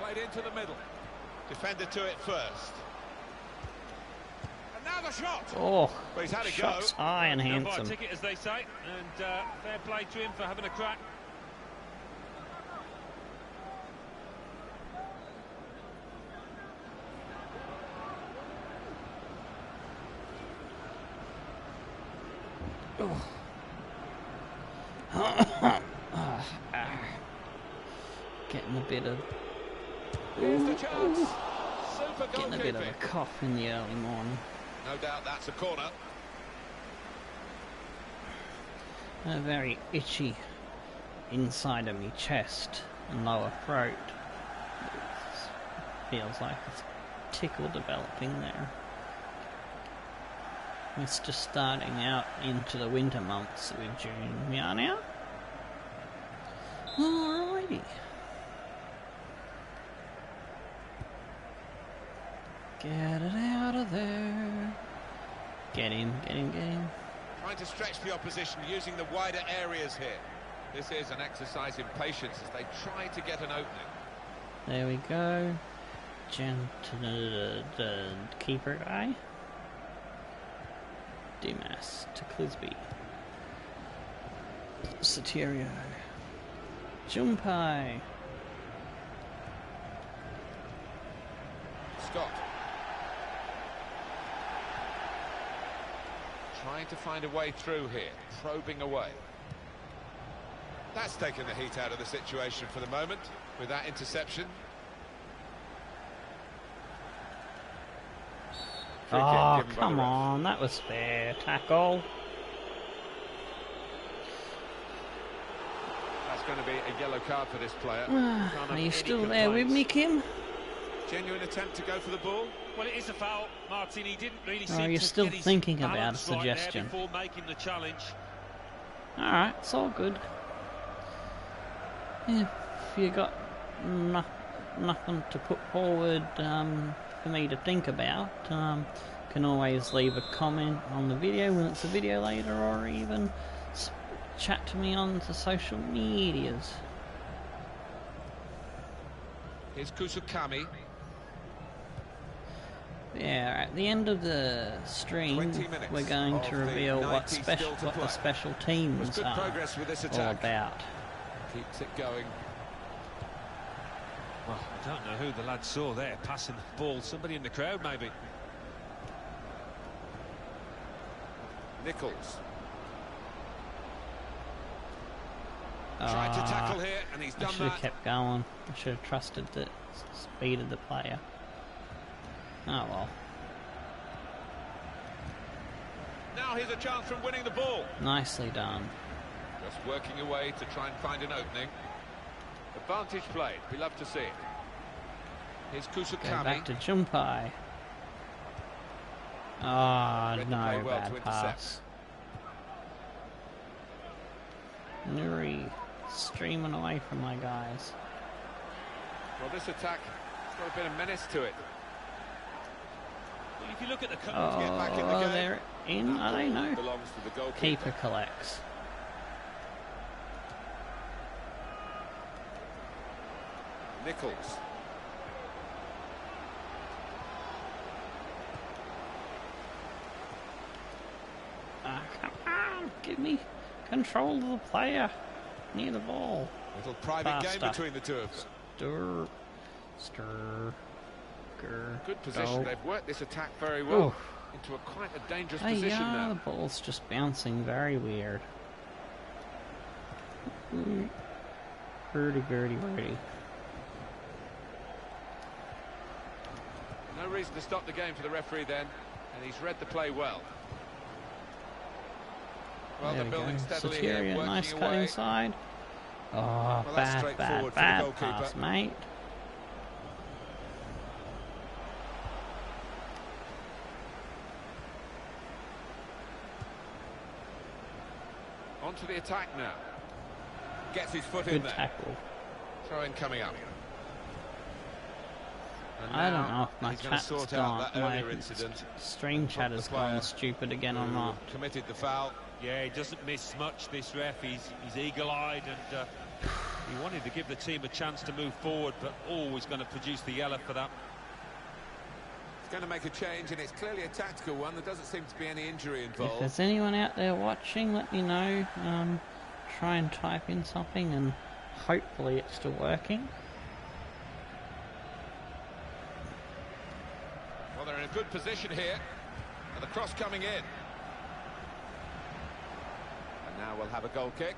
Played into the middle. Defender to it first. And now the shot. Oh, Well, he's had a shots go. high and Don't buy a handsome. ticket, as they say, and fair play to him for having a crack. Getting a bit of Here's the chance. Super getting a bit of a goalkeeping. cough in the early morning. No doubt that's a corner. A very itchy inside of me chest and lower throat. Feels like it's tickle developing there. It's just starting out into the winter months with June. We are now. Alrighty. Get it out of there. Get him, get him, get him. Trying to stretch the opposition using the wider areas here. This is an exercise in patience as they try to get an opening. There we go. The keeper guy. Dimas to Clisby. Soterio. Jumpai. Scott. Trying to find a way through here, probing away. That's taken the heat out of the situation for the moment with that interception. Free kick Oh, given by the come ref. on, that was fair. Tackle. That's going to be a yellow card for this player. Are Can't have you any still there with me, complaints. Kim? Genuine attempt to go for the ball. Well, it is a foul, Martin. He didn't really Oh, seem you're to still get his thinking about a balance right there suggestion. before making the challenge. Alright, it's all good. If you got nothing to put forward for me to think about, can always leave a comment on the video when it's a video later, or even chat to me on the social medias. Here's Kusukami. Yeah, at the end of the stream, 20 minutes we're going of to the reveal 90 what still to the play. special There's teams good are progress with this all attack. about. Keeps it going. Well, I don't know who the lad saw there passing the ball. Somebody in the crowd, maybe. Nichols. Tried to tackle here, and he's I done should have that. kept going. I should have trusted the speed of the player. Oh well. Now here's a chance from winning the ball. Nicely done. Just working away to try and find an opening. Advantage played. We love to see it. Here's Go Kusukami. back to Jumpai. Ah, Read the play no, well to bad intercept. pass. Nuri streaming away from my guys. Well, this attack has got a bit of menace to it. Well, if you look at the get back in the Oh, game. they're in? I don't know. Belongs to the goalkeeper. Keeper collects. Nichols. Ah, come on, give me control of the player near the ball. Little private game Faster. between the two of them. Stir. Grr. Good position. Go. They've worked this attack very well Oof. into a quite a dangerous Hey, position yeah, the now. ball's just bouncing very weird. Birdie, birdie, birdie. No reason to stop the game for the referee then, and he's read the play well. Well, There they're we building go. steadily here, Soteria, working nice away. cut inside. Oh, Well, that's bad straightforward for the pass, goalkeeper. mate. Onto the attack now. Gets his foot in Good there. tackle. Throw in coming up. And I don't now know if my he's going to chat's sort gone. out that My earlier incident. stream chat has gone stupid again or who not. committed the foul. Yeah, he doesn't miss much, this ref. He's eagle-eyed, and he wanted to give the team a chance to move forward, but always going to produce the yellow for that. He's going to make a change, and it's clearly a tactical one. There doesn't seem to be any injury If involved. there's anyone out there watching, let me know. Try and type in something, and hopefully it's still working. Well, they're in a good position here. And the cross coming in. And now we'll have a goal kick.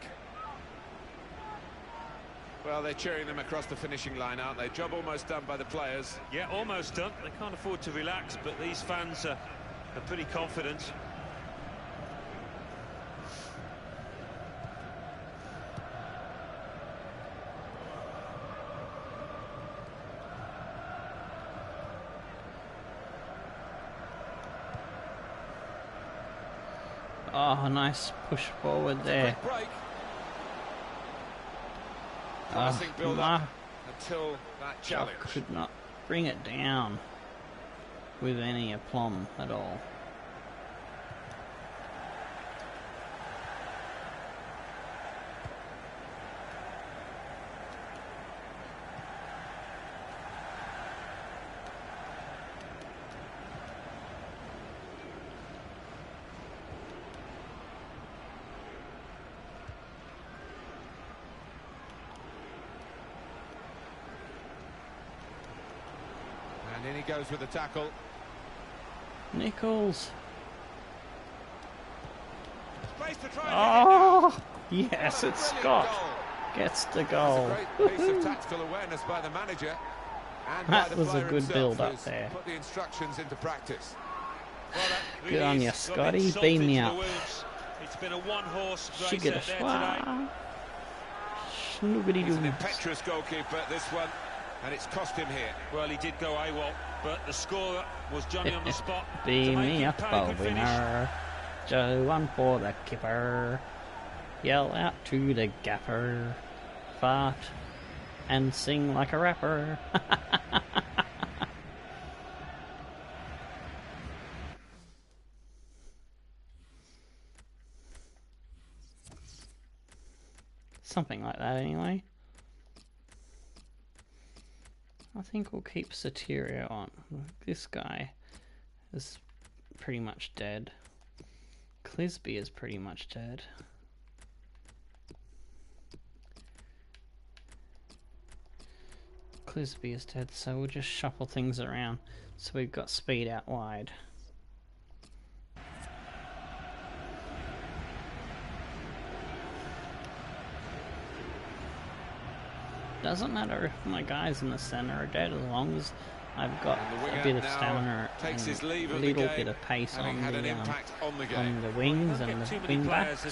Well, they're cheering them across the finishing line, aren't they? Job almost done by the players. Yeah, almost done. They can't afford to relax, but these fans are pretty confident. Oh, nice push forward there. Quick break. Promising build-up until that I challenge. could not bring it down with any aplomb at all. And in he goes with the tackle. Nichols. Space to try and Oh, yes, What a it's brilliant Scott. goal. Gets the That's goal. a great piece of tactical awareness by the manager. And by That the was a player good himself, build-up who's there. Put the instructions into practice. Well, that Good on really you, has got Scotty. insult Beam me into the up. wounds. It's been a one-horse race Shigga out there today. schwa. Schnoogity He's an doo. impetuous goalkeeper, this one, and it's cost him here. Well, he did go AWOL, but the scorer was Johnny on the spot. to Beam make me it up, pay a a good finish. winner. Joe one for the keeper. Yell out to the gaffer. Fart and sing like a rapper. Something like that, anyway. I think we'll keep Soteria on. This guy is pretty much dead. Clisby is pretty much dead. Clisby is dead, so we'll just shuffle things around. So we've got speed out wide. Doesn't matter if my guys in the centre are dead, as long as I've got a bit of stamina and a little bit of pace on the wings and the wing backs.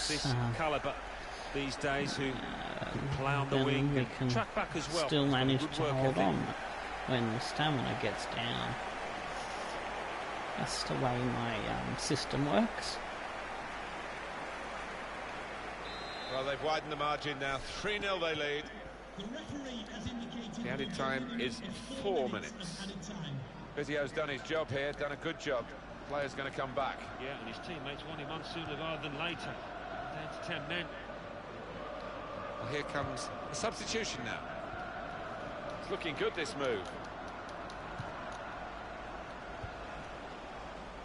These days who can play on the wing we and can track back as well. still manage to hold on when the stamina gets down. That's the way my system works. Well, they've widened the margin now. 3-0 they lead. The added time is 4 minutes. Vizio's done his job here, done a good job. Player's going to come back. Yeah, and his teammates want him on sooner rather than later. Down to 10 men. Well, here comes the substitution now. It's looking good, this move.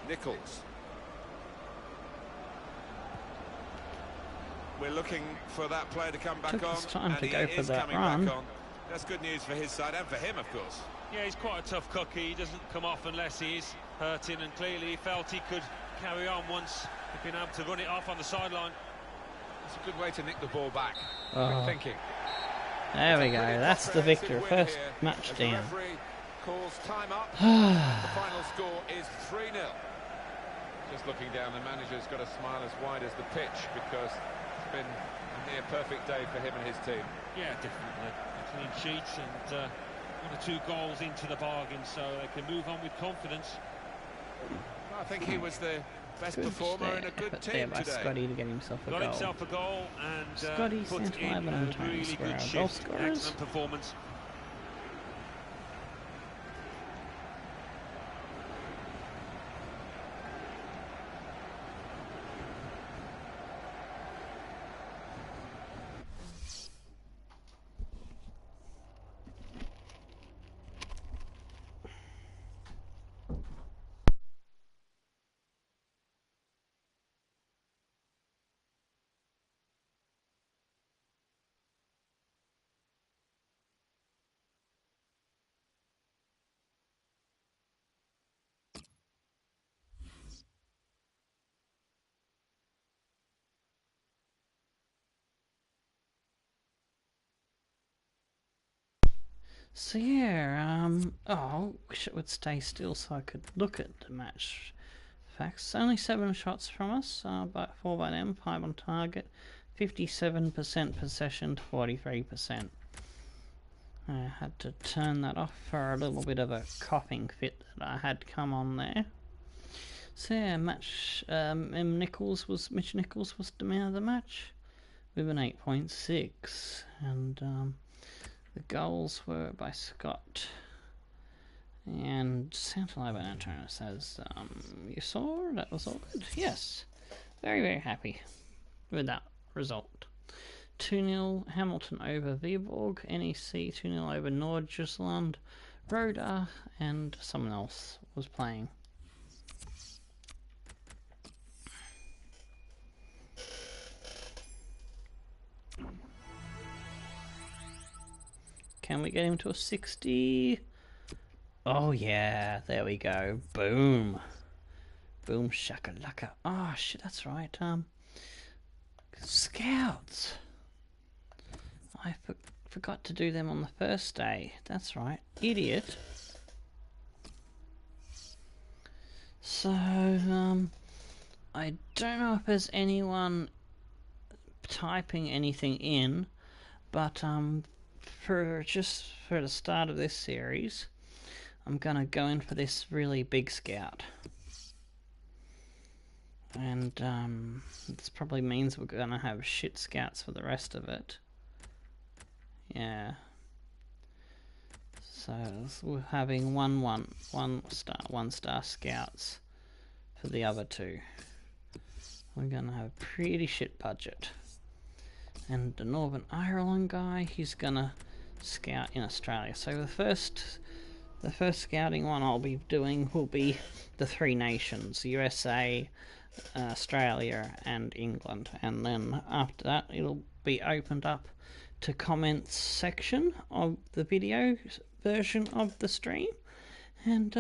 Nichols. We're looking for that player to come back Took on. his time and to he go for is that coming run. back on. That's good news for his side and for him, of course. Yeah, he's quite a tough cookie. He doesn't come off unless he is hurting, and clearly he felt he could carry on once he'd been able to run it off on the sideline. It's a good way to nick the ball back. Oh. Quick thinking. There we go, that's the victor. First match As the down. referee calls time up. The final score is 3-0. Just looking down, the manager's got a smile as wide as the pitch because it's been a near perfect day for him and his team. Yeah, definitely. Clean sheets and 1 or 2 goals into the bargain, so they can move on with confidence. Well, I think he was the best performer in a good team by today. Scotty to get himself a Got goal. himself a goal and Scotty put sent in 11 a times really for good our goal shift. scorers. Excellent performance. So yeah, oh, I wish it would stay still so I could look at the match facts. Only 7 shots from us, but 4 by them, 5 on target, 57% possession to 43%. I had to turn that off for a little bit of a coughing fit that I had come on there. So yeah, Mitch Nichols was the man of the match with an 8.6, and the goals were by Scott. And Santa Antonio says, you saw that was all good? Yes. Very, very happy with that result. 2-0 Hamilton over Viborg, NEC 2-0 over Nordjylland, Roda, and someone else was playing. Can we get him to a 60? Oh yeah, there we go. Boom. Boom shakalaka. Oh shit, that's right. Scouts. I forgot to do them on the first day. That's right. Idiot. So, I don't know if there's anyone typing anything in, but for the start of this series, I'm gonna go in for this really big scout, and this probably means we're gonna have shit scouts for the rest of it. Yeah. So we're having one star scouts for the other 2. We're gonna have a pretty shit budget. And the Northern Ireland guy, he's gonna scout in Australia. So the first scouting one I'll be doing will be the 3 nations: USA, Australia, and England. And then after that, it'll be opened up to comments section of the video version of the stream, and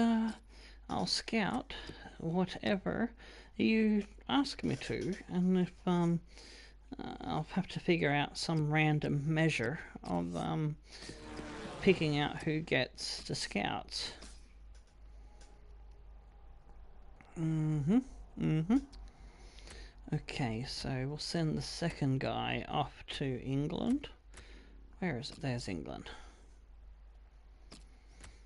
I'll scout whatever you ask me to, and if I'll have to figure out some random measure of picking out who gets the scouts. Okay, so we'll send the second guy off to England. Where is it? There's England.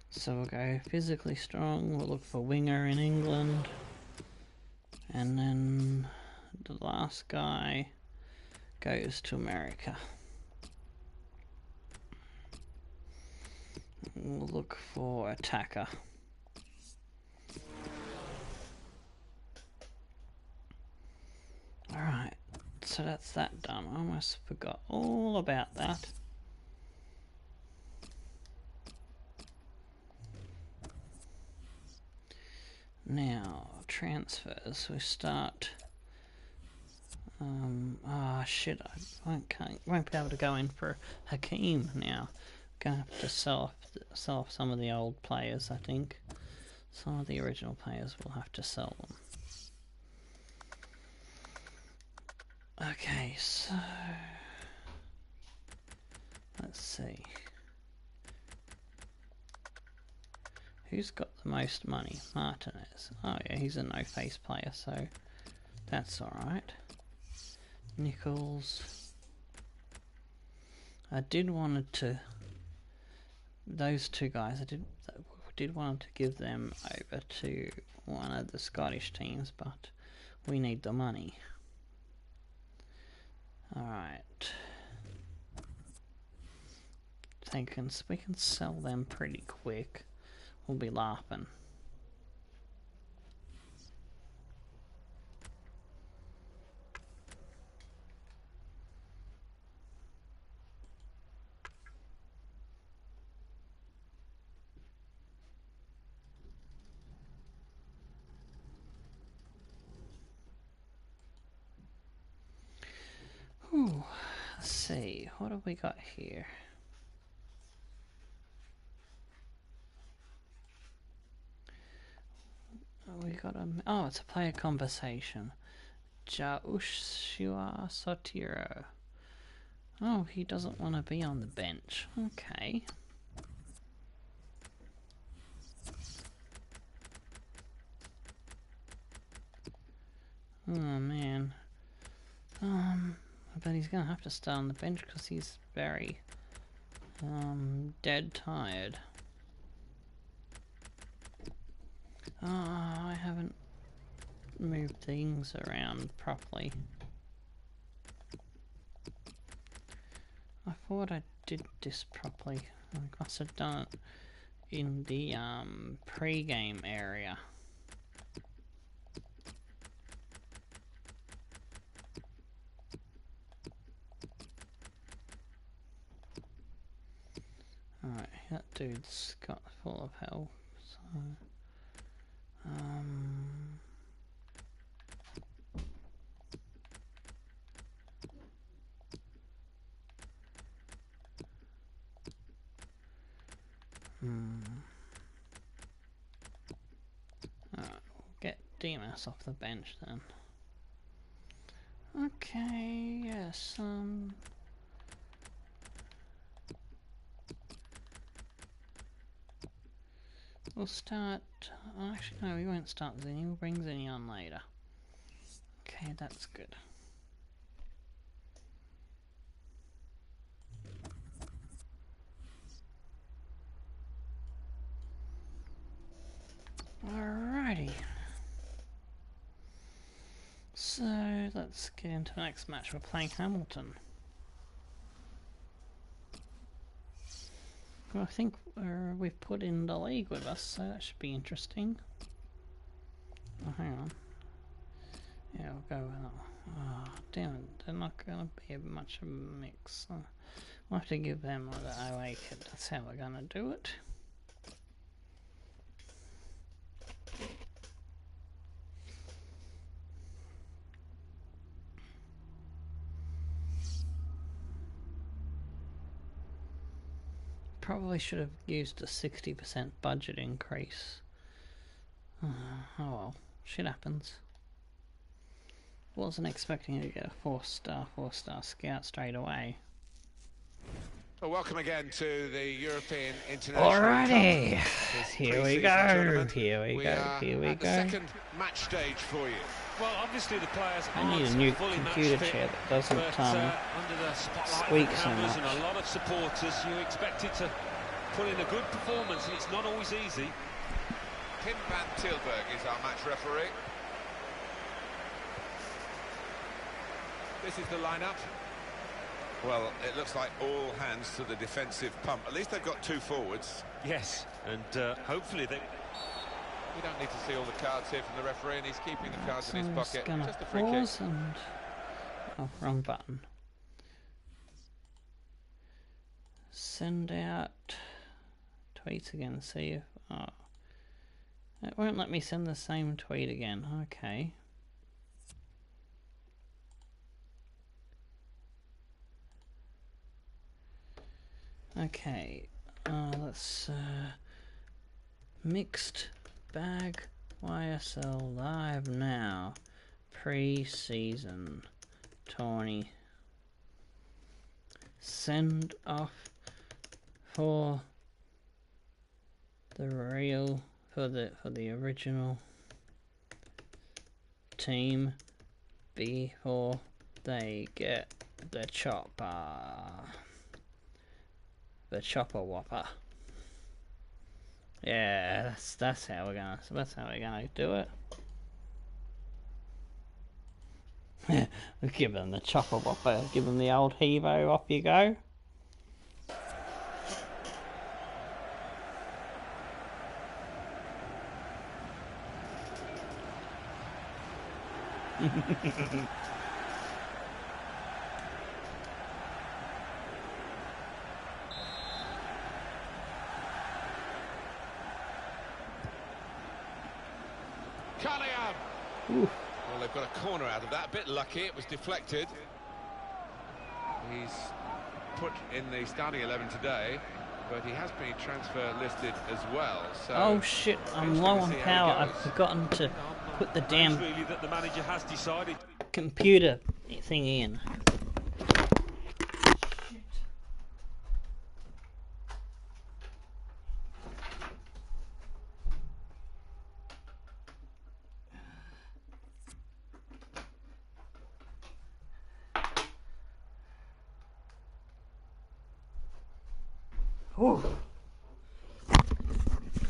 So we'll go physically strong, we'll look for winger in England. And then the last guy goes to America. We'll look for attacker. Alright, so that's that done. I almost forgot all about that. Now, transfers. We start... shit, I won't be able to go in for Hakeem now. Gonna have to sell off some of the old players, I think. Some of the original players will have to sell them. Okay, so let's see. Who's got the most money? Martinez. Oh yeah, he's a no-face player, so that's alright. Nichols. I did wanted to... Those two guys, I did want to give them over to one of the Scottish teams, but we need the money. Alright. We can sell them pretty quick. We'll be laughing. Ooh, let's see, what have we got here? We got it's a player conversation. Joshua Sotiro. Oh, he doesn't want to be on the bench. Okay. Oh man. But he's gonna have to stay on the bench because he's very dead tired. Oh, I haven't moved things around properly. I thought I did this properly. I must have done it in the pre-game area. Alright, that dude's got full of health, so alright, we'll get Demas off the bench then. Okay, yes, we'll start... actually, no, we won't start Zinni. We'll bring Zinni on later. Okay, that's good. Alrighty. So, let's get into the next match. We're playing Hamilton. Well, I think we've put in the league with us, so that should be interesting. Oh, hang on. Yeah, we'll go with that one. Oh, damn it. They're not going to be much of a mix. We'll have to give them the OA kit. That's how we're going to do it. probably should have used a 60% budget increase. Oh well, shit happens. Wasn't expecting to get a 4-star scout straight away. Well, welcome again to the European International Alrighty, Cup. here we go. Here we go. Here we at the go. second match stage for you. Well, obviously the players I need a new computer chair that doesn't under the spotlight squeak of the so cameras much. and a lot of supporters, you expected to put in a good performance, and it's not always easy. Tim van Tilburg is our match referee. This is the lineup. Well, it looks like all hands to the defensive pump. At least they've got 2 forwards. Yes, and hopefully they... We don't need to see all the cards here from the referee, and he's keeping the cards So in his I'm pocket. just gonna Just a free kick. pause and... Oh, wrong button. Send out tweets again, see if... Oh. It won't let me send the same tweet again. Okay. Okay. Let's... Mixed bag YSL live now. Pre-season tourney. Send off for the real for the original team before they get the chopper whopper. Yeah, that's how we're gonna do it. Give them the chopper whopper, give them the old Hevo, off you go. Well, they've got a corner out of that. A bit lucky, it was deflected. He's put in the starting 11 today, but he has been transfer listed as well. So oh shit, I'm low on power. I've forgotten to put the damn really that the manager has decided. computer thing in.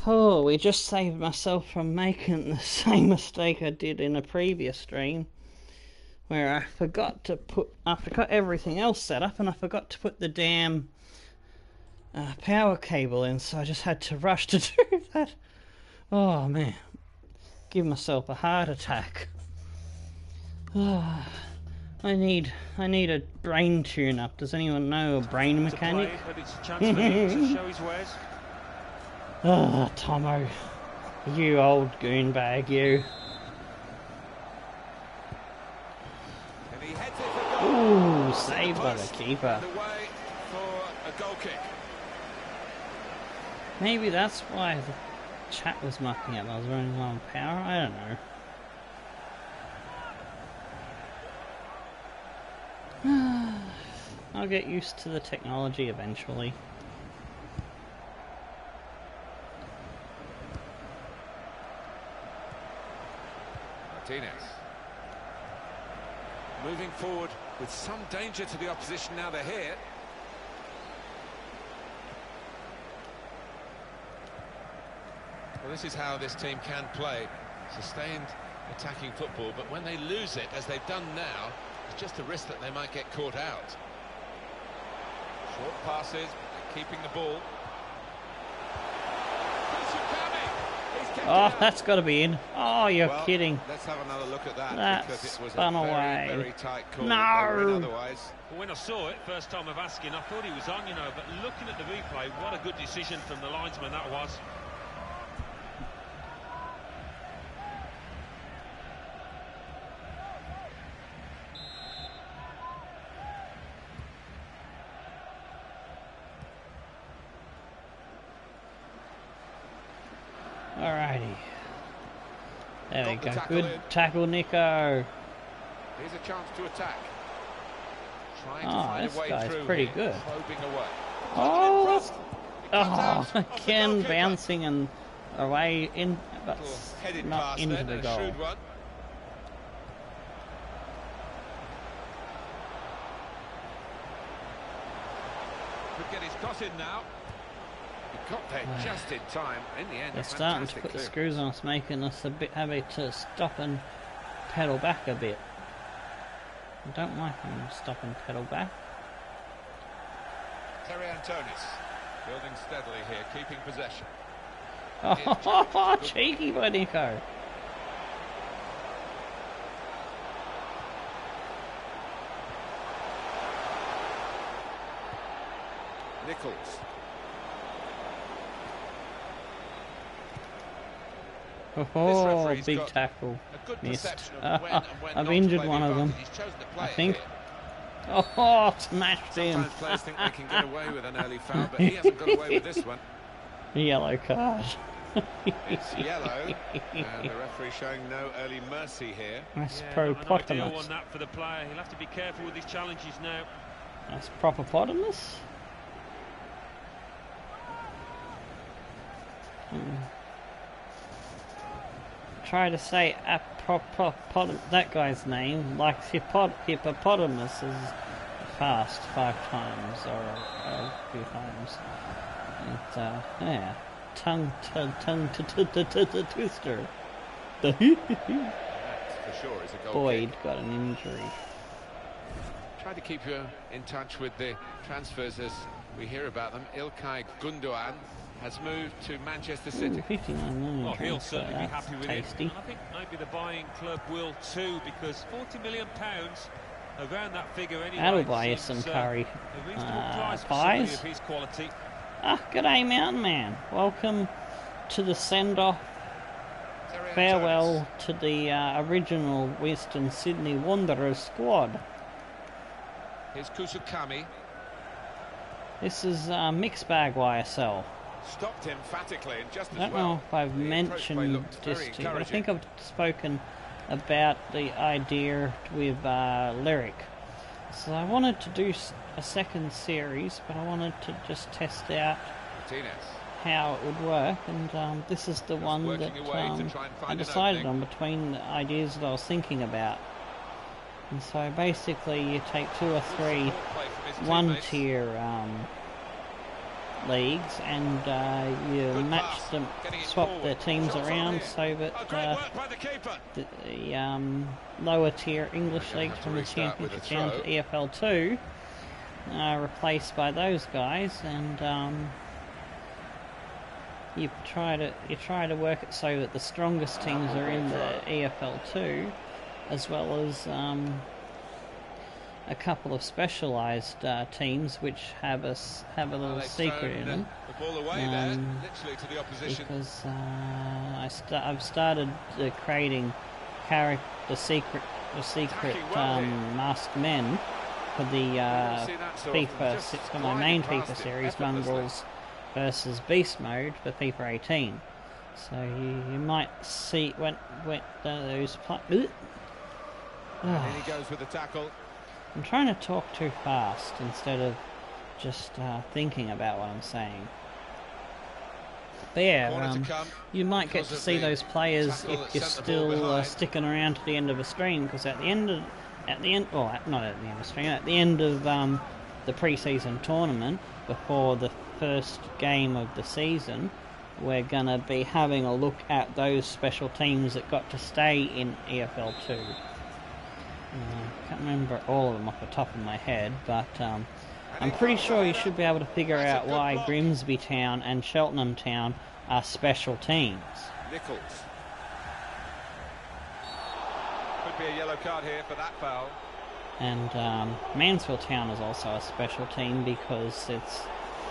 Oh, we just saved myself from making the same mistake I did in a previous stream, where I forgot everything else set up, and I forgot to put the damn power cable in, so I just had to rush to do that. Oh man, give myself a heart attack. I need a brain tune-up. Does anyone know a brain mechanic? But it's a chance for him to show his wares. Oh, Tomo, you old goonbag, you. And he heads it for goal. Ooh, saved by the keeper. Away for a goal kick. Maybe that's why the chat was mucking up. I was running low on power. I don't know. I'll get used to the technology eventually. Martinez. Moving forward with some danger to the opposition now they're here. Well, this is how this team can play. Sustained attacking football, but when they lose it, as they've done now, it's just a risk that they might get caught out. Short passes, keeping the ball. Oh, that's got to be in. Oh, you're Well, kidding. Let's have another look at that. That because it was spun a away. very tight call. No. They were in otherwise. Well, when I saw it, first time of asking, I thought he was on, you know, but looking at the replay, what a good decision from the linesman that was. Alrighty. There we Got the go. tackle Good in. tackle, Nico. Here's a chance to attack. Trying to Oh, find this a way guy's through pretty here, good. probing away. Oh, In that's... front. It comes out Oh, off the again goalkeeper. bouncing and away in, but Little headed not pass into then, the and a goal. shrewd one. Could get his cross in now. He got there just in time. In the end, They're a starting to fantastic put the clearance. screws on us, making us a bit happy to stop and pedal back a bit. I don't like them stop and pedal back. Terry Antonis building steadily here, keeping possession. Oh, cheeky by Nico. Nichols. Oh, referee's big got tackle. A good Missed. perception of when and when I've not to injured play the one of them, advantage. He's chosen to play I it think. here. Oh, smashed him. Sometimes players think they can get away with an early foul, but he hasn't got away with this one. Yellow card. It's yellow, and the referee showing no early mercy here. That's Yeah, not an ideal propotamus. one that for the player. He'll have to be careful with his challenges now. That's propotamus. Try to say that guy's name like hippopotamus is fast 5 times or a few times. And yeah, tongue twister. That, for sure, is a goal Boyd kick. got an injury. Try to keep you in touch with the transfers as we hear about them. İlkay Gundogan has moved to Manchester City. 59 million. Well, he'll transfer, certainly be that's happy with tasty. it. And I think maybe the buying club will too, because £40 million around that figure anyway. That'll buy you seems, some curry a reasonable price for pies. somebody of his quality. Ah, g'day, Mountain Man. Welcome to the send-off. Terry Farewell to the original Western Sydney Wanderers squad. Antonis. Here's Kusukami. This is mixed bag YSL. Stopped emphatically and just I as don't well. know if I've The approach play mentioned looked this very to you, but I encouraging. think I've spoken about the idea with Lyric. So I wanted to do a second series, but I wanted to just test out Martinez. how it would work, and this is the one working that away to try and I find an decided opening. on between the ideas that I was thinking about. And so basically you take 2 or 3 Support play from his one teammates. tier leagues, and you Good match pass. them, Getting it swap forward. their teams Shots on around here. so that Oh, great work by the keeper. the lower tier English They're gonna leagues have to from the restart with a Championship down to throw. EFL2 are replaced by those guys, and you try to work it so that the strongest teams are in the EFL2, as well as a couple of specialised teams which have a little They've secret thrown, in them. the ball away there, literally to the opposition. Because I've started creating the secret Attacking well here. masked men for the don't see that so often. FIFA Just for my gliding main past FIFA it series, effortlessly. Mongrels versus Beast Mode for FIFA 18. So you might see when those. And in he goes with the tackle. I'm trying to talk too fast instead of just thinking about what I'm saying. But yeah, Corner to come. you might get because to of see the those players tackle if that you're sent the ball still behind. sticking around to the end of a stream, because at the end, well, not at the end of the stream, at the end of the pre-season tournament, before the first game of the season, we're gonna be having a look at those special teams that got to stay in EFL2. I can't remember all of them off the top of my head, but I'm pretty sure you should be able to figure That's a out good why block. Grimsby Town and Cheltenham Town are special teams. Nichols. Could be a yellow card here for that foul. And Mansfield Town is also a special team because it's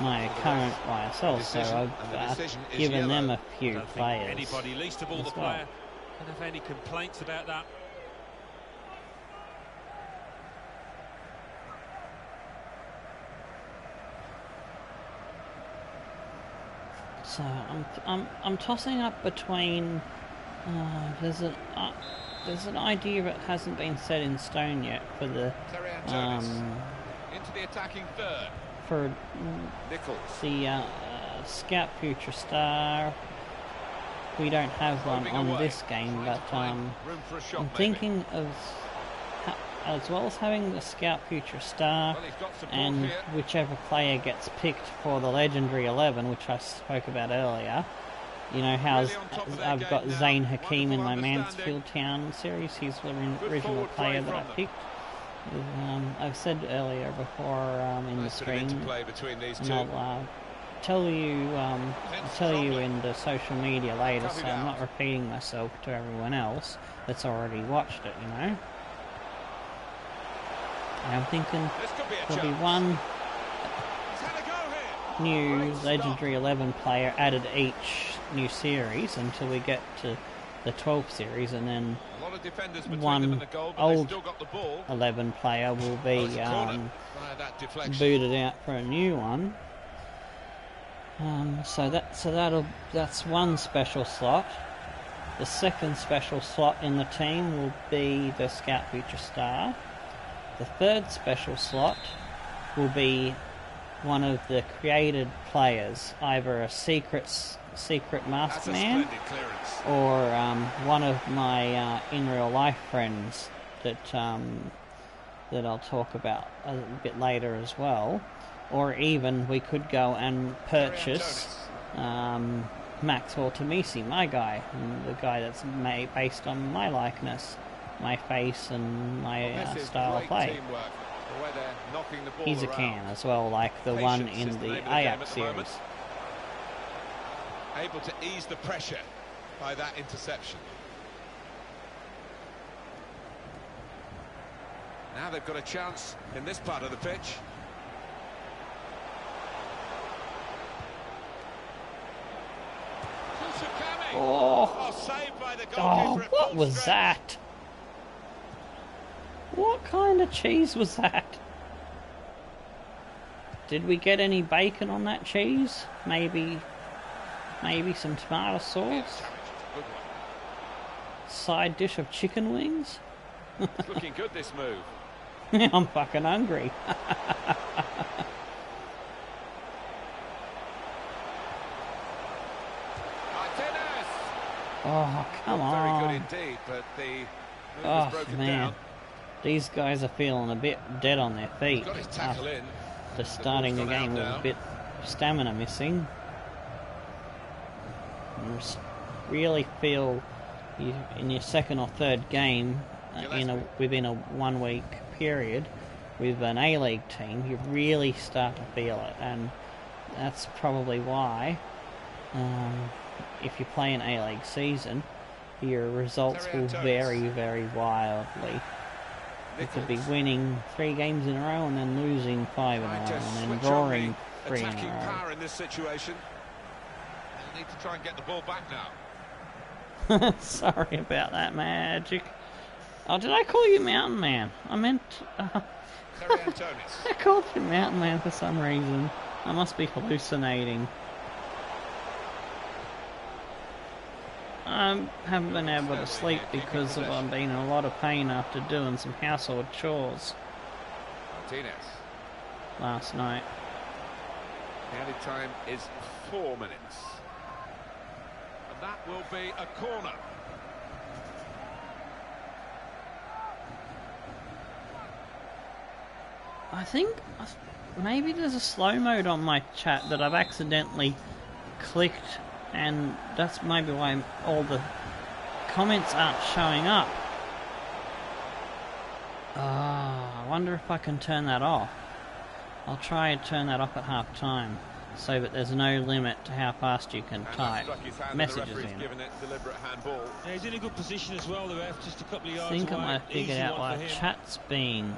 my current YSL, so And the I've decision is given them yellow. a few Don't think players. anybody, least of all the as well. player, can have any complaints about that. So I'm tossing up between. There's an idea that hasn't been set in stone yet for the into the attacking third. For Nichols. The Scout Future Star. We don't have one on this game, but I'm thinking of, as well as having the Scout Future Star, and whichever player gets picked for the Legendary 11, which I spoke about earlier. You know how I've got Zane Hakeem in my Mansfield Town series. He's the original player that I picked. I've said earlier before in the stream, and I'll tell you in the social media later, so I'm not repeating myself to everyone else that's already watched it, you know. And I'm thinking there'll be one new Legendary 11 player added each new series until we get to the 12th series, and then one old 11 player will be booted out for a new one. So that's one special slot. The second special slot in the team will be the Scout Future Star. The third special slot will be one of the created players, either a secret masked man or one of my in real life friends that I'll talk about a bit later as well. Or even we could go and purchase Maxwell Tamisi, my guy, the guy that's based on my likeness, my face and my style of play. He's a can as well, like the one in the Ajax series. Able to ease the pressure by that interception. Now they've got a chance in this part of the pitch. Oh, what was that? What kind of cheese was that? Did we get any bacon on that cheese? Maybe some tomato sauce? Side dish of chicken wings? It's looking good, this move. I'm fucking hungry. Oh, come on. Very good indeed, but the move was broken down. These guys are feeling a bit dead on their feet after starting the game with a bit of stamina missing. You really feel in your second or third game within a 1 week period with an A-League team, you really start to feel it, and that's probably why if you play an A-League season, your results will vary very wildly. You could be winning 3 games in a row and then losing 5 in a row and then drawing 3 in a row. Power in this situation. They need to try and get the ball back now. Sorry about that, Magic. Oh, did I call you Mountain Man? I meant... I called you Mountain Man for some reason. I must be hallucinating. I haven't been able to sleep because I've been in a lot of pain after doing some household chores last night. The added time is 4 minutes. And that will be a corner. I think maybe there's a slow mode on my chat that I've accidentally clicked, and that's maybe why all the comments aren't showing up. I wonder if I can turn that off. I'll try and turn that off at half time so that there's no limit to how fast you can type messages in. Yeah, he's in a good position as well, the ref, just a couple of yards I think I away. might have figured out why chat's been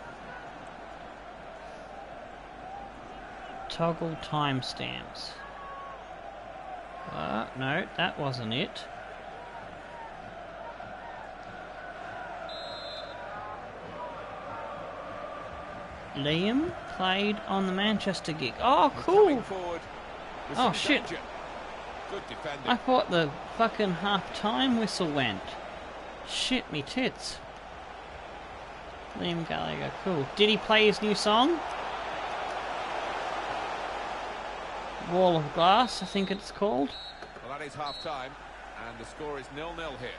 toggle timestamps. No, that wasn't it. Liam played on the Manchester gig. Oh, cool. Oh, shit. Good defending. I thought the fucking half-time whistle went. Shit me tits. Liam Gallagher, cool. Did he play his new song? Wall of Glass, I think it's called. Well, that is half-time, and the score is 0-0 here.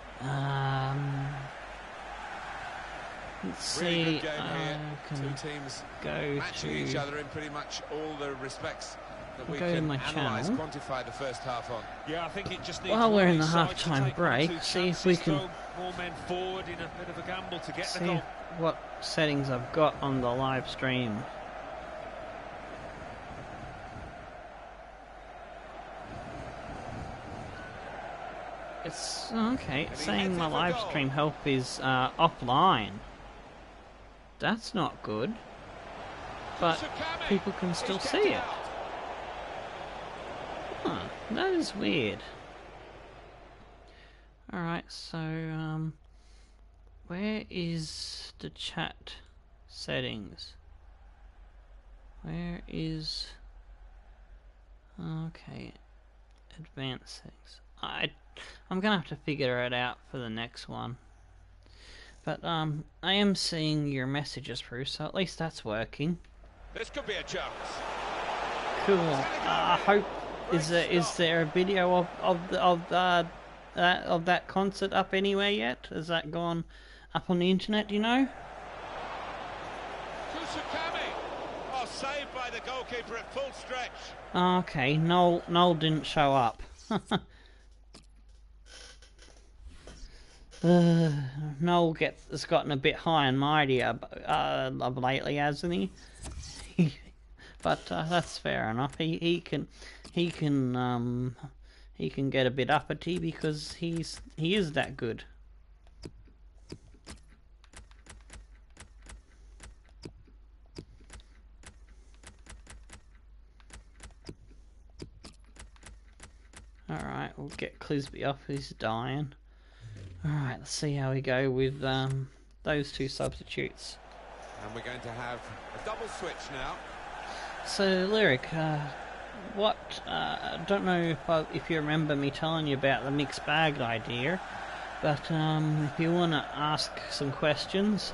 Let's Really see. good game here. Two teams Go matching each other in pretty much all the respects that we Go to can my analyse, channel. quantify the first half on. Yeah, I think it just needs While we're one in the of these sides to half-time take break, one or two see if we chances, can throw more men forward in a bit of a gamble to get the see goal. what settings I've got on the live stream. It's okay. It's saying my live stream help is offline. That's not good. But people can still see it. Huh, that is weird. Alright, so where is the chat settings? Where is okay, advanced settings. I'm gonna have to figure it out for the next one. But I am seeing your messages through, so at least that's working. This could be a chance. Cool. I hope is there a video of that concert up anywhere yet? Has that gone up on the internet? Do you know? Oh, saved by the goalkeeper at full stretch. Okay, Noel didn't show up. Noel has gotten a bit high and mighty lately, hasn't he? But that's fair enough. He can get a bit uppity because he is that good. Alright, we'll get Clisby off, he's dying. Alright, let's see how we go with those two substitutes. And we're going to have a double switch now. So, Lyric, I don't know if you remember me telling you about the mixed bag idea, but if you want to ask some questions,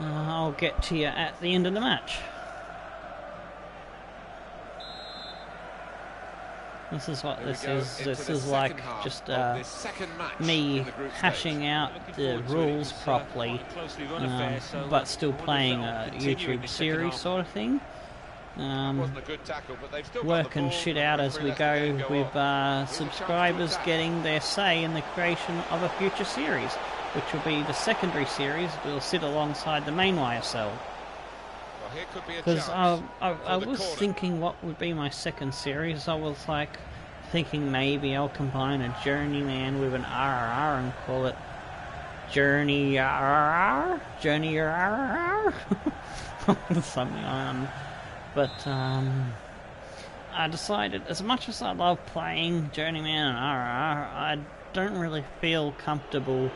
I'll get to you at the end of the match. This is what this is. This is like just me hashing out the rules properly, but still playing a YouTube series sort of thing. Working shit out as we go with subscribers getting their say in the creation of a future series, which will be the secondary series that will sit alongside the main YSL. Because I was thinking what would be my second series. I was like thinking maybe I'll combine a Journeyman with an RRR and call it Journey RRR? Journey RRR? Something on. But I decided, as much as I love playing Journeyman and RRR, I don't really feel comfortable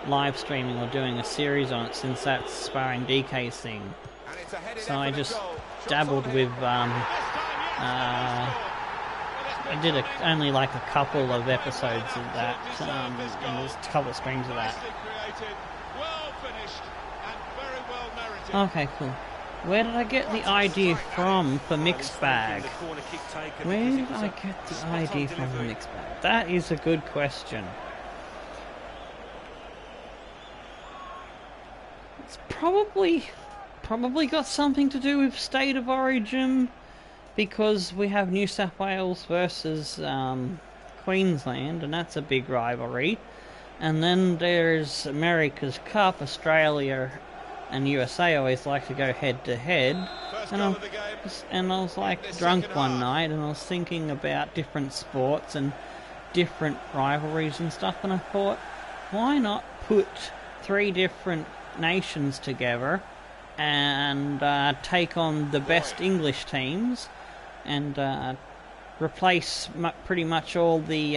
live streaming or doing a series on it since that's Sparring DK's thing. So I just dabbled with I did only like a couple of episodes of that, and there's a couple of streams of that. Okay, cool. Where did I get the idea from for mixed bag? Where did I get the idea from for mixed bag? That is a good question. It's probably got something to do with State of Origin, because we have New South Wales versus Queensland, and that's a big rivalry. And then there's America's Cup. Australia and USA always like to go head to head. And I was like drunk one night, and I was thinking about different sports and different rivalries and stuff, and I thought, why not put 3 different nations together and take on the best English teams and replace pretty much all the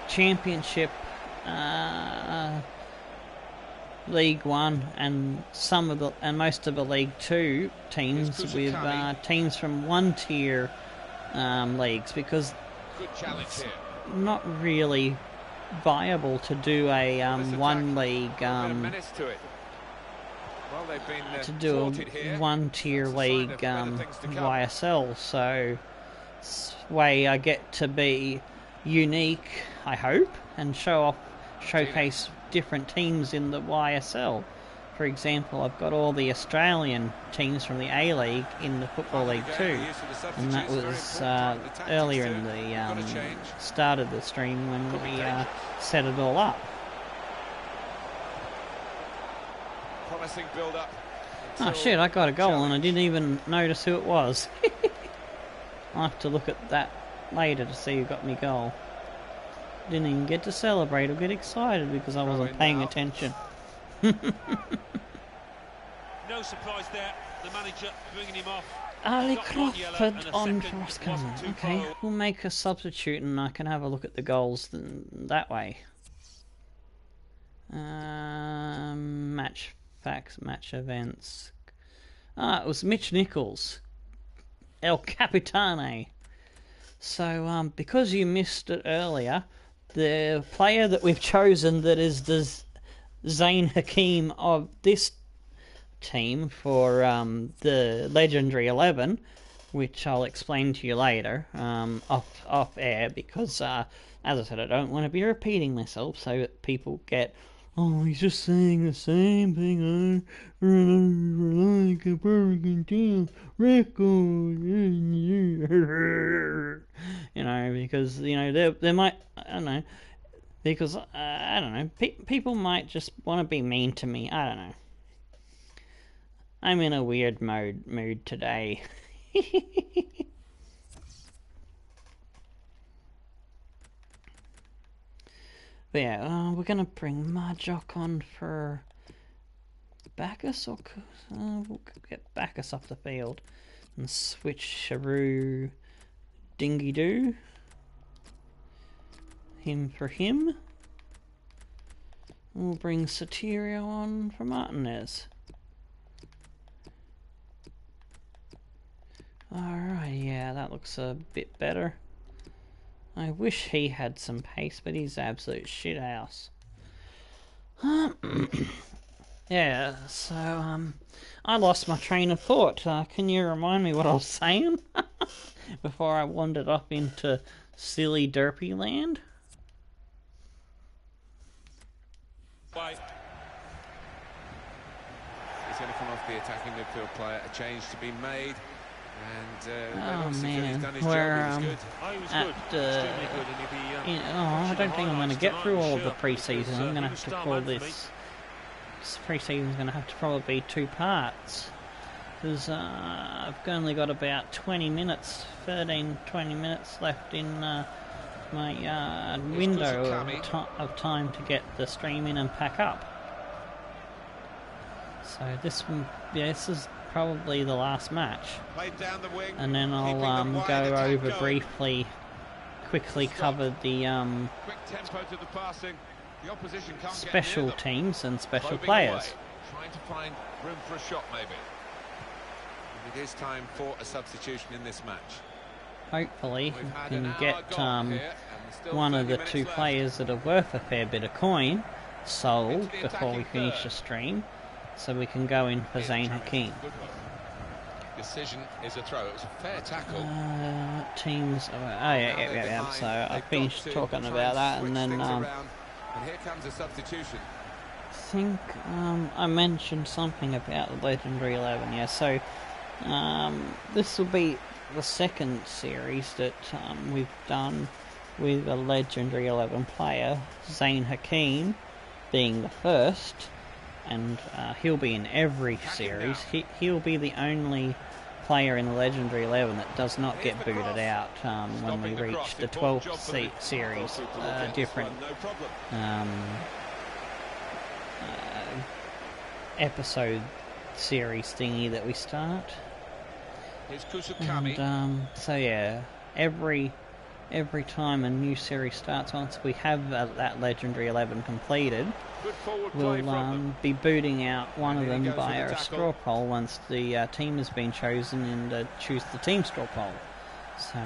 Championship, League One, and most of the League Two teams with teams from 1-tier leagues, because Good challenge here. not really viable to do a one league Menace to it. Well, they've been to do thwarted here. a one tier That's a sign league of better things to come. YSL, so it's a way I get to be unique, I hope, and showcase different teams in the YSL. For example, I've got all the Australian teams from the A-League in the Football League too, and that was earlier in the start of the stream when we set it all up. Promising build-up. Oh shit, I got a goal and I didn't even notice who it was. I'll have to look at that later to see who got me goal. Didn't even get to celebrate or get excited because I wasn't paying attention. No surprise there, the manager bringing him off. Ali Crawford on Roscommon. Okay, we'll make a substitute and I can have a look at the goals that way. Match facts, match events. It was Mitch Nichols, El Capitane. So, because you missed it earlier, the player that we've chosen that is the Zain Hakim of this team for the Legendary 11, which I'll explain to you later off air, because as I said, I don't want to be repeating myself so that people get, oh, he's just saying the same thing like a Argentine record. You know, because, you know, there might, I don't know, because, I don't know, people might just want to be mean to me, I don't know. I'm in a weird mood today. But yeah, we're gonna bring Marjock on for Bacchus, or we'll get Bacchus off the field and switch Sharu Dingy Doo. Him for him. We'll bring Sotirio on for Martinez. Alright, yeah, that looks a bit better. I wish he had some pace, but he's absolute shithouse. Yeah, so, I lost my train of thought. Can you remind me what I was saying? Before I wandered off into silly derpy land? He's going to come off the attacking midfield player. A change to be made. And oh man, he's done his we're job. He was at I don't think I'm going to get through all of the pre-season. I'm going to have to call this pre-season's going to have to probably be 2 parts, because I've only got about 20 minutes left in my window of time to get the stream in and pack up. So this is probably the last match, and then I'll go over briefly, quickly cover the special teams and special players. Trying to find room for a shot, maybe. It is time for a substitution in this match. Hopefully we can get one of the 2 players that are worth a fair bit of coin sold before we finish the stream, so we can go in for Zain Hakim. Decision is a throw. It was a fair tackle. Teams. Oh yeah. So I finished talking about that, and then and here comes a substitution. I think I mentioned something about the Legendary 11. Yeah. So this will be the second series that we've done with a Legendary 11 player, Zain Hakim being the first. And he'll be in every series. He'll be the only player in the Legendary 11 that does not get booted out when we reach the 12th series. Different episode series thingy that we start. And so yeah, every time a new series starts, once we have that Legendary 11 completed, we'll be booting out one of them via a straw poll once the team has been chosen, and choose the team straw poll. So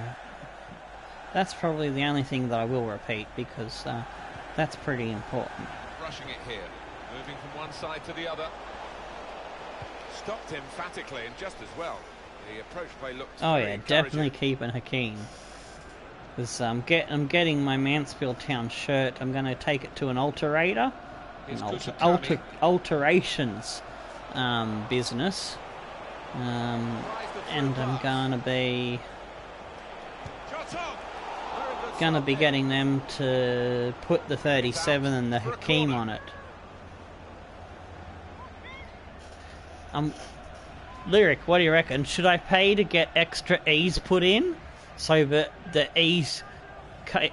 That's probably the only thing that I will repeat, because that's pretty important. Rushing it here, moving from one side to the other. Stopped emphatically and just as well. The approach play looked Oh very yeah, encouraging. definitely keeping Hakeem. Because I'm getting my Mansfield Town shirt. I'm going to take it to an alterator, Here's an Kusukami. alterations business, and I'm going to be Shot on. Very good going to stop be here. getting them to put the 37 and the Hakeem on it. Lyric, what do you reckon? Should I pay to get extra E's put in, so that the E's,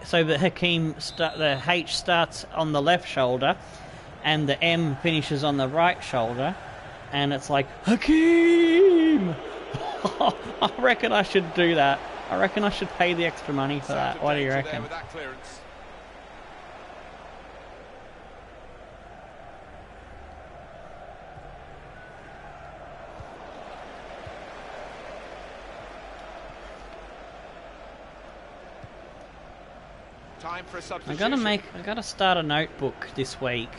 so that Hakeem the H starts on the left shoulder, and the M finishes on the right shoulder, and it's like Hakeem? I reckon I should do that. I reckon I should pay the extra money for that. What do you Danger there reckon? with that clearance. Time for a substitution. I gotta start a notebook this week,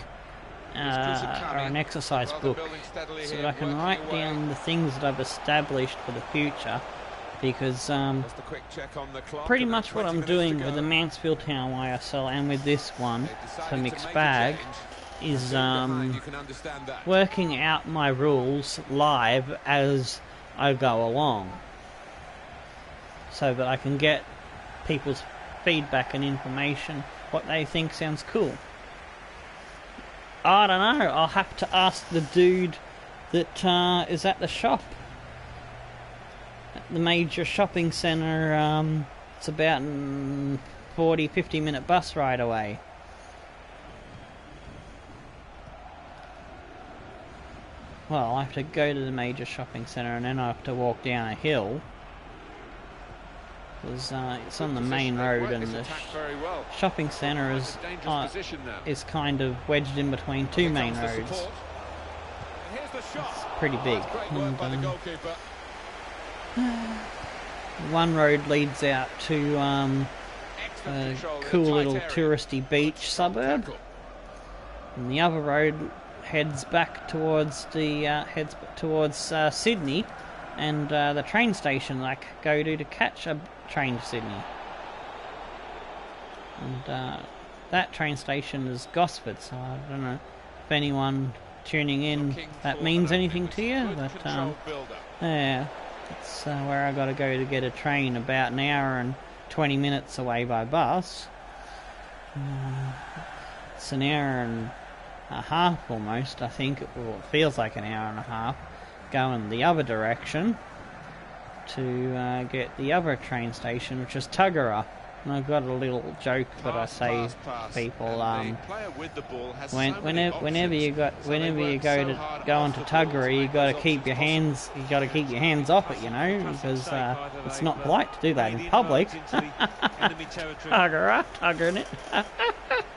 or an exercise Well, they're book, building steadily so here, that I can working write away. down the things that I've established for the future, because Just a quick check on the clock, pretty and much what 20 I'm minutes to doing go. with the Mansfield Town YSL and with this one They've decided for to mixed make a bag change. is Behind, you can understand that. working out my rules live as I go along, so that I can get people's feedback and information, what they think sounds cool. I don't know, I'll have to ask the dude that is at the shop, at the major shopping centre. It's about 40-50 minute bus ride away. Well, I have to go to the major shopping centre and then I have to walk down a hill, because it's on the main road, and the shopping centre is kind of wedged in between two main roads. It's pretty big. And, one road leads out to a cool little touristy beach suburb, and the other road heads back towards Sydney, and the train station that I go to catch a train to Sydney. And that train station is Gosford, so I don't know if anyone tuning in that means anything to you, but yeah, it's where I got to go to get a train, about an hour and 20 minutes away by bus. It's an hour and a half almost, I think. Well, it feels like an hour and a half going the other direction to get the other train station, which is Tuggerah. And I've got a little joke that I say to people, whenever you go onto Tuggerah, you got to keep your hands off it, you know, because it's not polite to do that in public. Tuggerah, tuggering it. The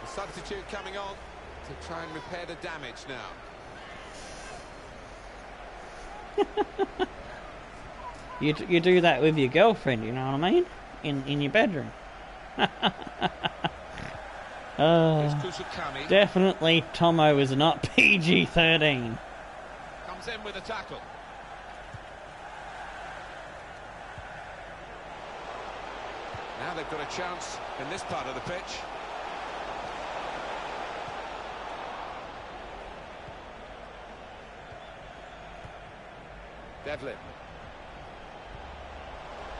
substitute coming on to try and repair the damage now. You do that with your girlfriend, you know what I mean? In your bedroom. Definitely Tomo is not PG-13. Comes in with a tackle. Now they've got a chance in this part of the pitch. Devlin.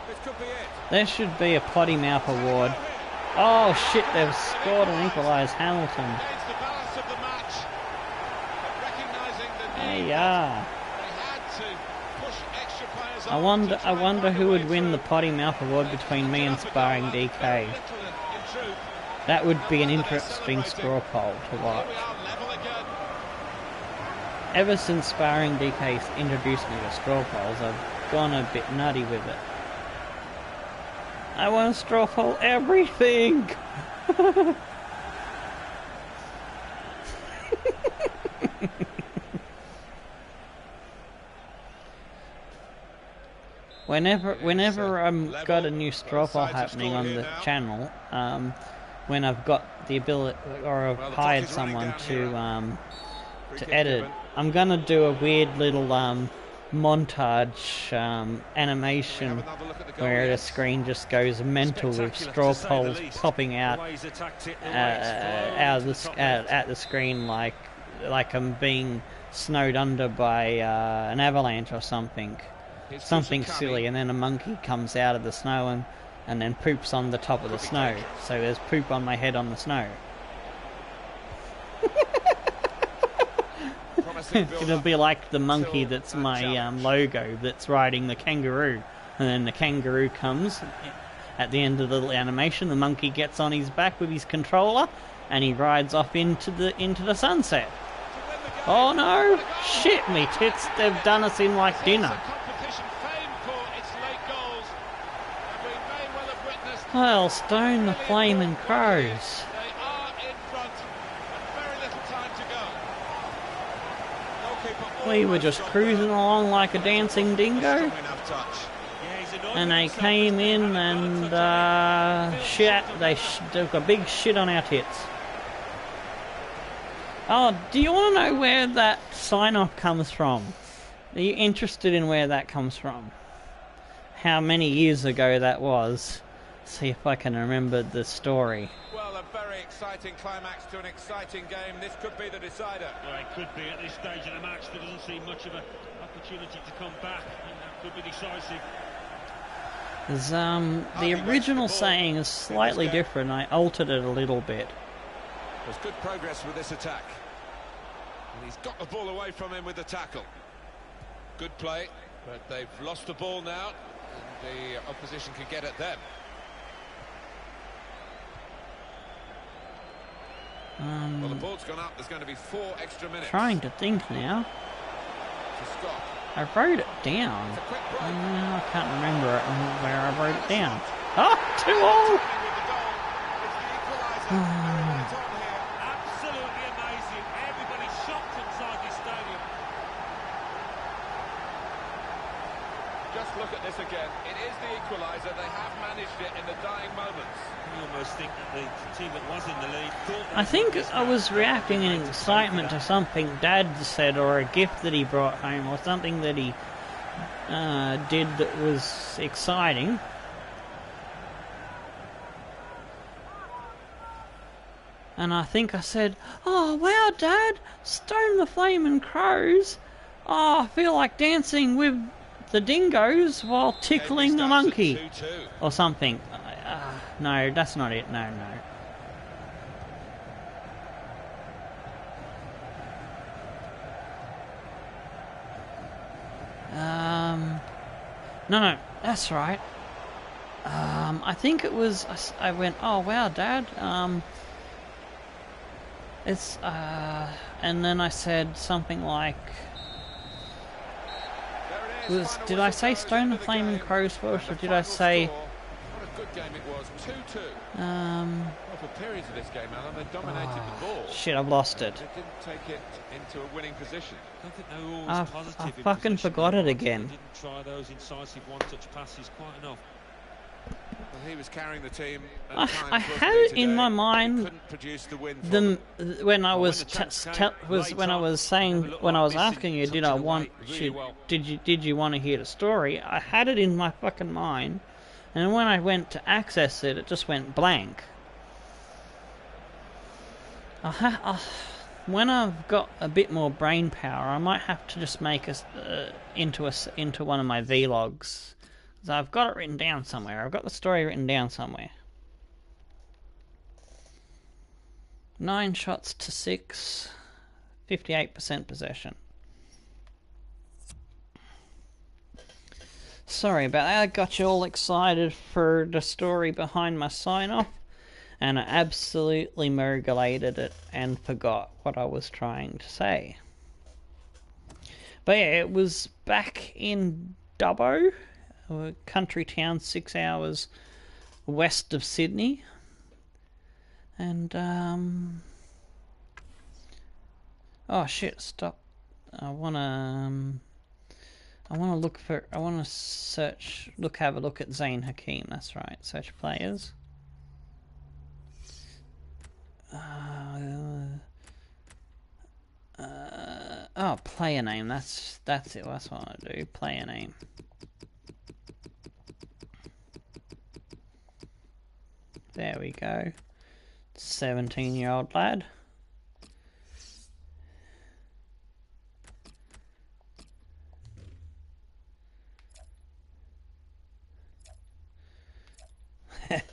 This could be it. There should be a potty mouth award. Oh shit, they've scored and equalised Hamilton. Against the balance of the match, but recognising the There need you are. they had to push extra players I on wonder to try and find who a would way win the through. potty mouth award between me and Sparring DK. Very little in truth. That would be an And they're interesting celebrating. score poll to watch. Here we are, level again. Ever since Sparring DK introduced me to straw polls, I've gone a bit nutty with it. I want to straw poll everything! Whenever I've got a new straw poll Both sides have happening scored on here the now. channel, when I've got the ability, or I've Well, the clock hired is running someone down here. Free to kick edit, given. I'm gonna do a weird little montage animation Another look at the goal, where the yes. screen just goes mental with Spectacular, straw to say the poles least. popping out The way he's attacked it, the way it's flown out of into the top left. at the screen like I'm being snowed under by an avalanche or something. Here's Something Kusakami. silly, and then a monkey comes out of the snow and then poops on the top of the snow. So there's poop on my head on the snow. Promising build It'll up. be like the monkey that's my logo that's riding the kangaroo. And then the kangaroo comes at the end of the little animation. The monkey gets on his back with his controller and he rides off into the sunset. Oh no! Shit me tits, they've done us in like dinner. Well, Stone the Flaming Crows. They are in front and very little time to go. We were just cruising along like a dancing dingo, and they came in and they took a big shit on our tits. Oh, do you want to know where that sign-off comes from? Are you interested in where that comes from? How many years ago that was? See if I can remember the story. Well, a very exciting climax to an exciting game. This could be the decider. Well, it could be at this stage of the match. There doesn't seem much of an opportunity to come back, and that could be decisive. The original saying is slightly different. I altered it a little bit. There's good progress with this attack. And he's got the ball away from him with the tackle. Good play, but they've lost the ball now. And the opposition can get at them. Well, the ball's gone up. There's going to be 4 extra minutes. Trying to think now. To Scott. I wrote it down. It's a quick break. I can't remember where I wrote it down. Oh, 2-all! Absolutely amazing. Everybody shocked inside this stadium. Just look at this again. It is the equaliser. They have managed it in the dying moments. You almost think that the team that was in the lead thought I think I was reacting in excitement to something Dad said, or a gift that he brought home, or something that he did that was exciting. And I think I said, "Oh wow, Dad, Stone the Flaming Crows. Oh, I feel like dancing with the dingoes while tickling a monkey," 2-2. or something. No, that's not it. No. No, that's right. I think it was. I went, "Oh wow, Dad. It's and then I said something like, There it is. did I say Stone the Flaming Crows first, or did I say? What a good game it was. 2-2. Well, for periods of this game, Alan, they dominated the ball. Shit, I've lost it. They didn't take it into a winning position. I don't think they were always I positive in fucking possession. forgot it They again. didn't try those incisive one-touch passes quite enough. Well, he was carrying the team. At I times, had wasn't it he, in today? my He mind couldn't produce the win for them. when I was when the chance came when I later, was saying, never looked when I like was missing, asking you, tucked did it I away want really well. did you want to hear the story? I had it in my fucking mind, and when I went to access it, it just went blank. When I've got a bit more brain power, I might have to just make into one of my vlogs. 'Cause I've got it written down somewhere. I've got the story written down somewhere. 9 shots to 6, 58% possession. Sorry about that. I got you all excited for the story behind my sign-off, and I absolutely murgulated it and forgot what I was trying to say. But yeah, it was back in Dubbo, a country town 6 hours west of Sydney. And, oh shit, stop. I I want to look for. I want to search. Have a look at Zain Hakim. That's right. Search players. Oh, player name. That's it. That's what I do. Player name. There we go. 17-year-old lad.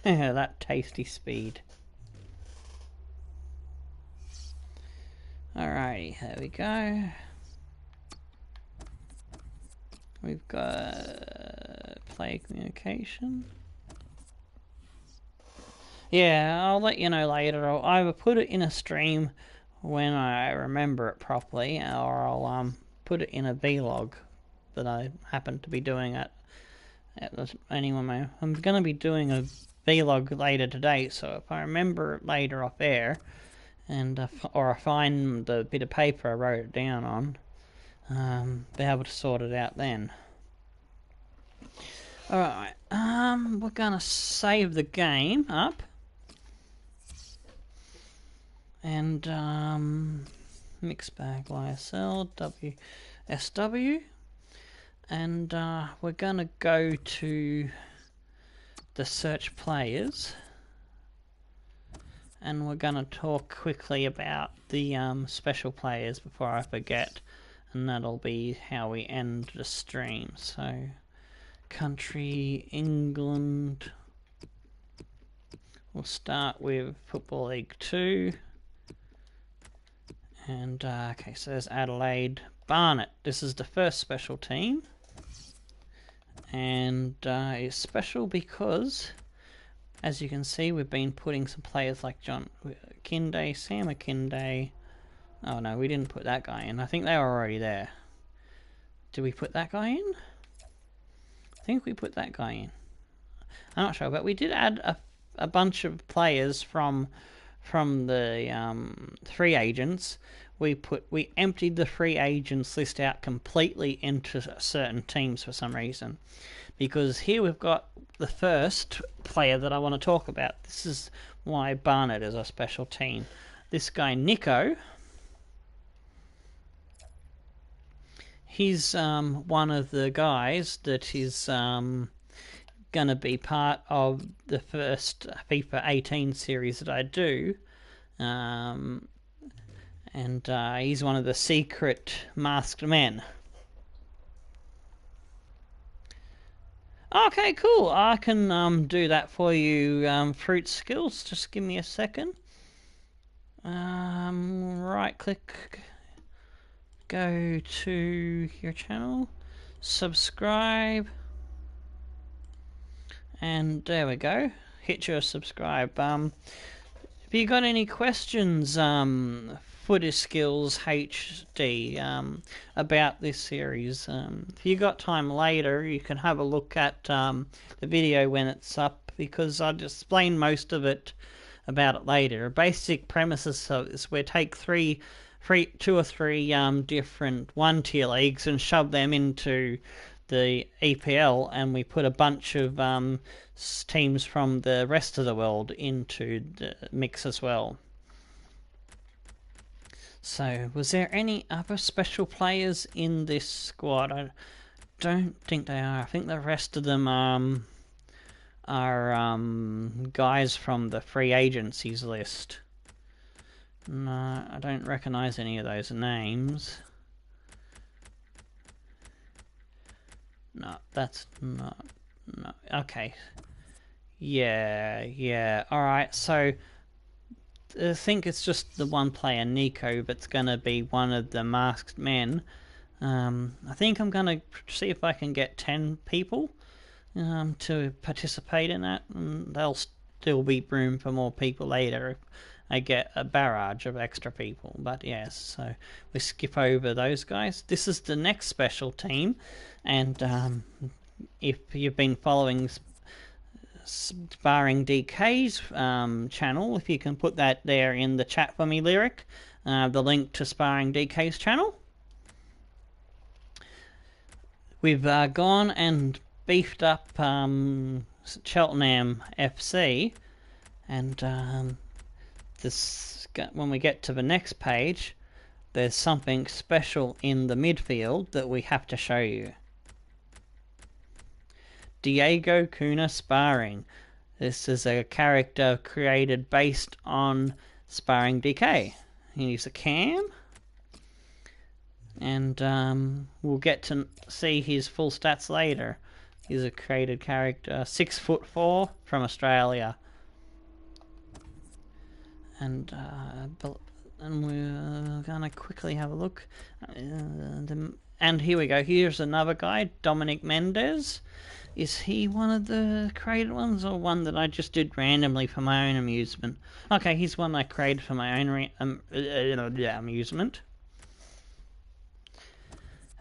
That tasty speed. Alrighty, there we go. We've got player communication. Yeah, I'll let you know later. I'll either put it in a stream when I remember it properly, or I'll put it in a vlog that I happen to be doing at anyway. I'm going to be doing a vlog later today, so if I remember it later off air, and or I find the bit of paper I wrote it down on, be able to sort it out then. Alright, we're gonna save the game up. And, mixed bag YSL, WSW. And, we're gonna go to the search players. And we're gonna talk quickly about the, special players before I forget. And that'll be how we end the stream. So, country, England. We'll start with Football League 2. And, okay, so there's Adelaide. Barnet. This is the first special team. And it's special because, as you can see, we've been putting some players like John Kinde, Sam Kinde. Oh no, we didn't put that guy in. I think they were already there. Did we put that guy in? I think we put that guy in. I'm not sure, but we did add a bunch of players from the free agents. We emptied the free agents list out completely into certain teams for some reason, because here we've got the first player that I want to talk about. This is why Barnet is a special team. This guy Nico, he's one of the guys that is gonna be part of the first FIFA 18 series that I do. And he's one of the secret masked men. Okay, cool. I can do that for you, Fruit Skills. Just give me a second. Right click, go to your channel, subscribe, and there we go. Hit your subscribe. If you got any questions, Footy Skills HD, about this series, if you got time later, you can have a look at the video when it's up, because I'll explain most of it about it later. Basic premises of this: we take two or three different one-tier leagues and shove them into the EPL, and we put a bunch of teams from the rest of the world into the mix as well. So, was there any other special players in this squad? I don't think they are. I think the rest of them are guys from the free agencies list. No, I don't recognise any of those names. No, that's not... No, okay. Yeah, alright, so... I think it's just the one player, Nico, that's gonna be one of the masked men. I think I'm gonna see if I can get 10 people to participate in that, and there'll still be room for more people later if I get a barrage of extra people. But yes, so we skip over those guys. This is the next special team, and if you've been following Sparring DK's channel, if you can put that there in the chat for me, Lyric, the link to Sparring DK's channel. we've gone and beefed up Cheltenham FC, and this, when we get to the next page, there's something special in the midfield that we have to show you. Diego Cunha sparring. This is a character created based on Sparring DK. He's a cam, and we'll get to see his full stats later. He's a created character, 6'4" from Australia, and we're gonna quickly have a look. And here we go. Here's another guy, Dominic Mendes. Is he one of the created ones, or one that I just did randomly for my own amusement? Okay, he's one I created for my own amusement.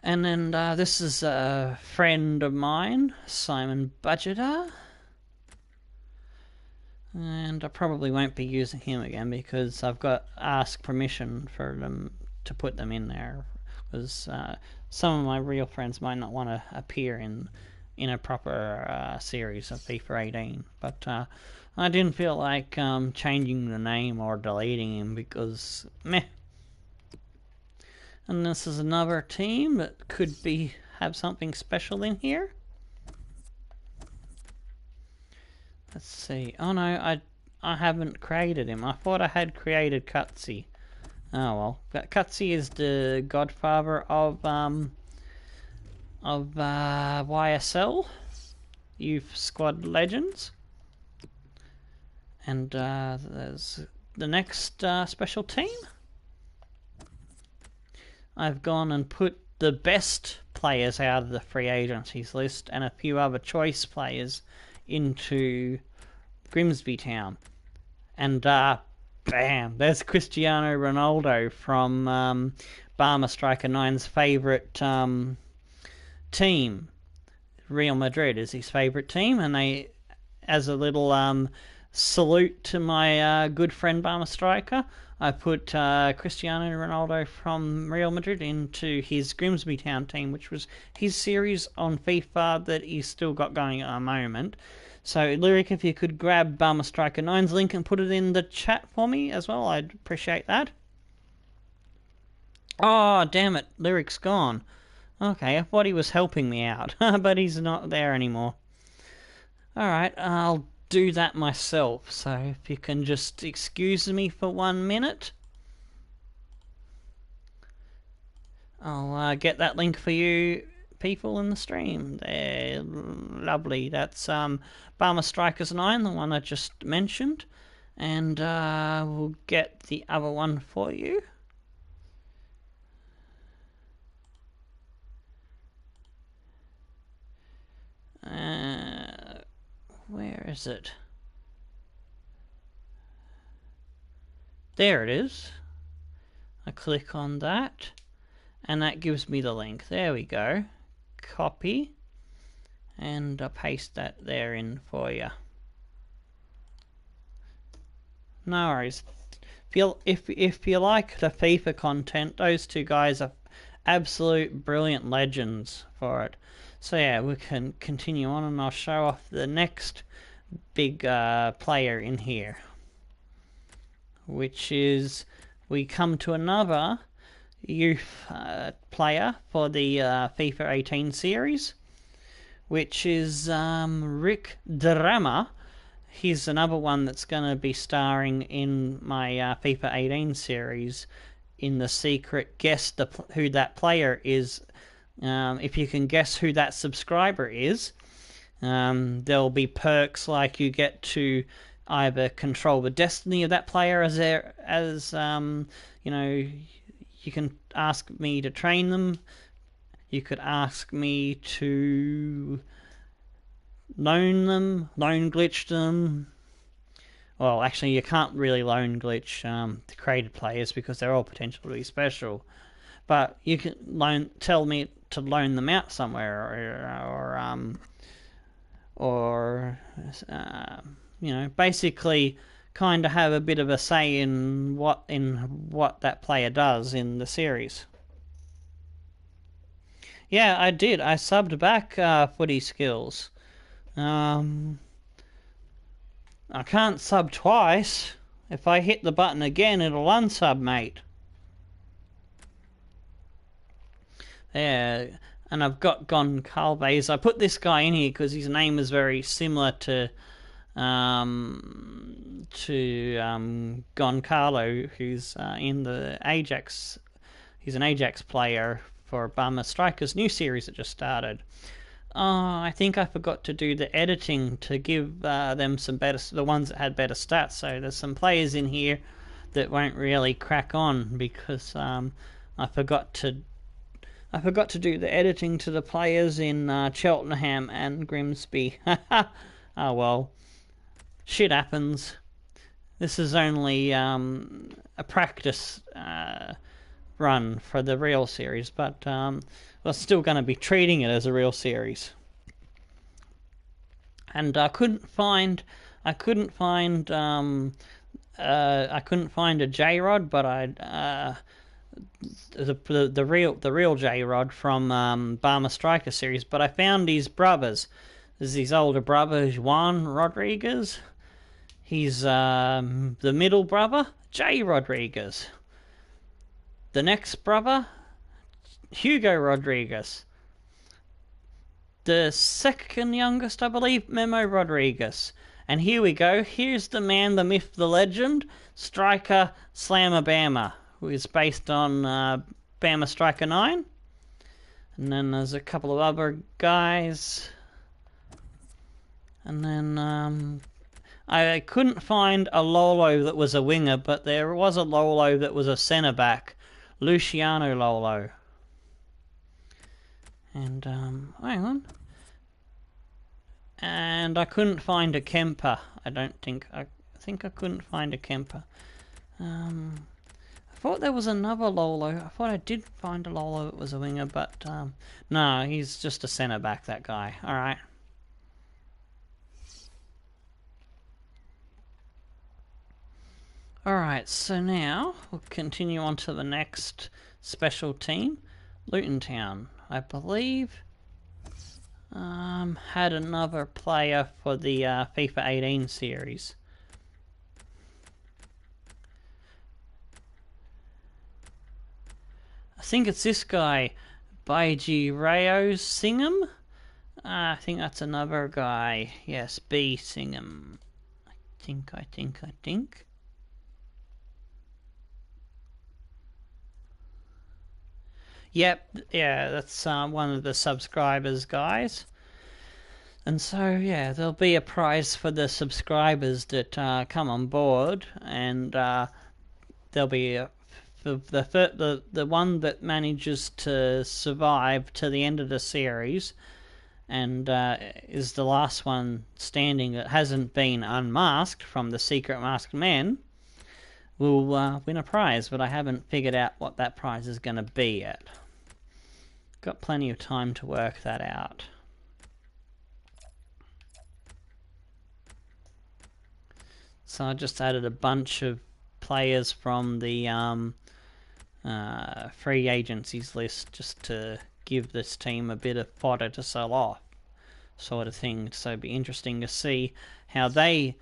And then this is a friend of mine, Simon Budgeter. And I probably won't be using him again because I've got ask permission for them to put them in there. Because some of my real friends might not want to appear in a proper series of FIFA 18. But I didn't feel like changing the name or deleting him because meh. And this is another team that could have something special in here. Let's see. Oh no, I haven't created him. I thought I had created Cutsy. Oh well. Cutsy is the godfather of YSL, Youth Squad Legends. And there's the next special team. I've gone and put the best players out of the free agencies list and a few other choice players into Grimsby Town. And bam, there's Cristiano Ronaldo from Barma Striker 9's favourite team. Real Madrid is his favourite team, and they, as a little salute to my good friend Barma Striker, I put Cristiano Ronaldo from Real Madrid into his Grimsby Town team, which was his series on FIFA that he's still got going at the moment. So, Lyric, if you could grab Barma Striker 9's link and put it in the chat for me as well, I'd appreciate that. Oh, damn it, Lyric's gone. Okay, I thought he was helping me out, but he's not there anymore. Alright, I'll do that myself, so if you can just excuse me for 1 minute, I'll get that link for you people in the stream. They're lovely. That's Barma Strikers 9, the one I just mentioned, and we'll get the other one for you. Where is it? There it is. I click on that, and that gives me the link. There we go. Copy, and I paste that there in for you. No worries. If you like the FIFA content, those two guys are absolute brilliant legends for it. So yeah, we can continue on, and I'll show off the next big player in here, which is, we come to another youth player for the FIFA 18 series, which is Rick Drama. He's another one that's going to be starring in my FIFA 18 series in the secret guess who that player is. If you can guess who that subscriber is, there'll be perks like you get to either control the destiny of that player as you know, you can ask me to train them. You could ask me to loan glitch them. Well, actually, you can't really loan glitch the created players because they're all potentially special. But you can tell me to loan them out somewhere, or you know, basically kind of have a bit of a say in what that player does in the series. Yeah, I did. I subbed back Footy Skills. I can't sub twice. If I hit the button again, it'll unsub, mate. Yeah, and I've got Goncalves. I put this guy in here because his name is very similar to Goncalo, who's in the Ajax. He's an Ajax player for Burma Strikers new series that just started. I think I forgot to do the editing to give them some better, the ones that had better stats. So there's some players in here that won't really crack on because I forgot to do the editing to the players in Cheltenham and Grimsby. Oh well, shit happens. This is only a practice run for the real series, but we're still going to be treating it as a real series. And I couldn't find a J-Rod, but the real J-Rod from Barmer Striker series, but I found his brothers. There's his older brother, Juan Rodriguez. He's the middle brother, J Rodriguez. The next brother, Hugo Rodriguez. The second youngest, I believe, Memo Rodriguez. And here we go. Here's the man, the myth, the legend, Striker Slammer Bama, who is based on Bama Striker 9. And then there's a couple of other guys. And then I couldn't find a Lolo that was a winger, but there was a Lolo that was a centre back, Luciano Lolo. And hang on. And I couldn't find a Kemper. I think I couldn't find a Kemper. I thought there was another Lolo. I thought I did find a Lolo that was a winger, but no, he's just a centre back, that guy. All right. Alright, so now we'll continue on to the next special team, Luton Town. I believe had another player for the FIFA 18 series. I think it's this guy, Baiji Rayo Singham. I think that's another guy. Yes, B Singham. I think. Yep, yeah, that's one of the subscribers, guys. And so, yeah, there'll be a prize for the subscribers that come on board, and there'll be the one that manages to survive to the end of the series, and is the last one standing that hasn't been unmasked from the Secret Masked Men, will win a prize, but I haven't figured out what that prize is going to be yet. Got plenty of time to work that out. So I just added a bunch of players from the free agencies list just to give this team a bit of fodder to sell off, sort of thing. So it'd be interesting to see how they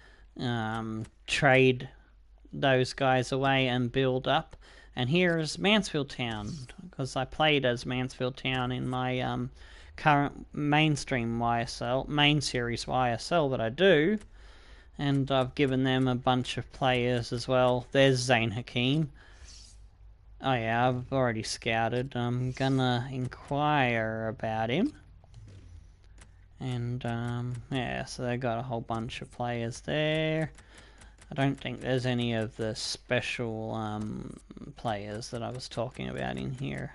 trade those guys away and build up. And here is Mansfield Town, because I played as Mansfield Town in my current mainstream YSL, main series YSL that I do. And I've given them a bunch of players as well. There's Zain Hakim. Oh yeah, I've already scouted. I'm gonna inquire about him. And yeah, so they got a whole bunch of players there. I don't think there's any of the special players that I was talking about in here.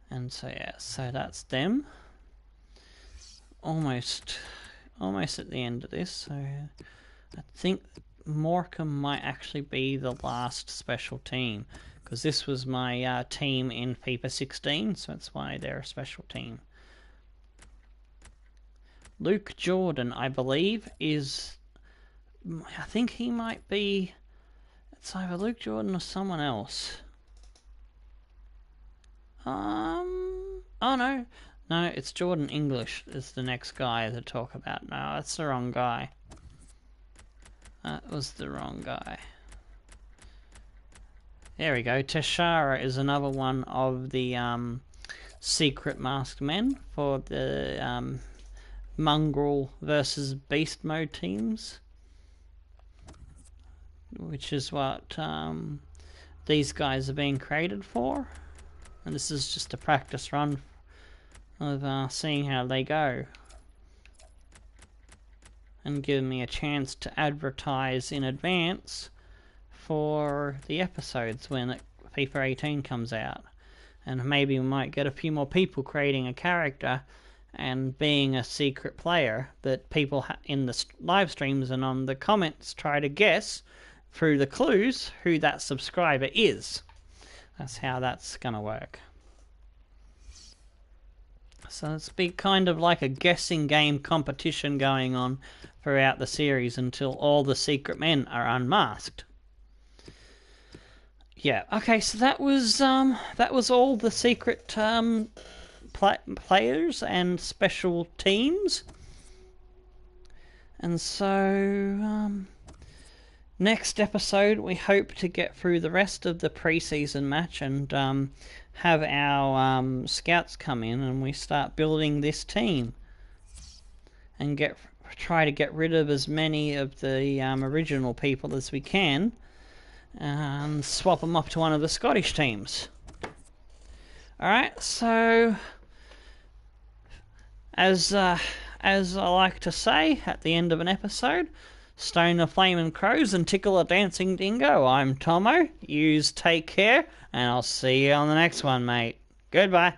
And so yeah, so that's them. Almost at the end of this, so I think Morecambe might actually be the last special team, because this was my team in FIFA 16, so that's why they're a special team. Luke Jordan, I believe, I think he might be, it's either Luke Jordan or someone else. Oh no. No, it's Jordan English is the next guy to talk about. No, that's the wrong guy. That was the wrong guy. There we go. Tashara is another one of the secret masked men for the Mongrel versus Beast mode teams, which is what these guys are being created for. And this is just a practice run of seeing how they go, and giving me a chance to advertise in advance for the episodes when FIFA 18 comes out. And maybe we might get a few more people creating a character and being a secret player that people in the live streams and on the comments try to guess through the clues who that subscriber is. That's how that's gonna work. So it's be kind of like a guessing game competition going on throughout the series until all the secret men are unmasked. Yeah, okay, so that was all the secret players and special teams. And so next episode we hope to get through the rest of the pre-season match and have our scouts come in and we start building this team and try to get rid of as many of the original people as we can and swap them up to one of the Scottish teams. Alright, so as I like to say at the end of an episode, stone the flaming crows and tickle a dancing dingo. I'm Tomo. Yous take care, and I'll see you on the next one, mate. Goodbye.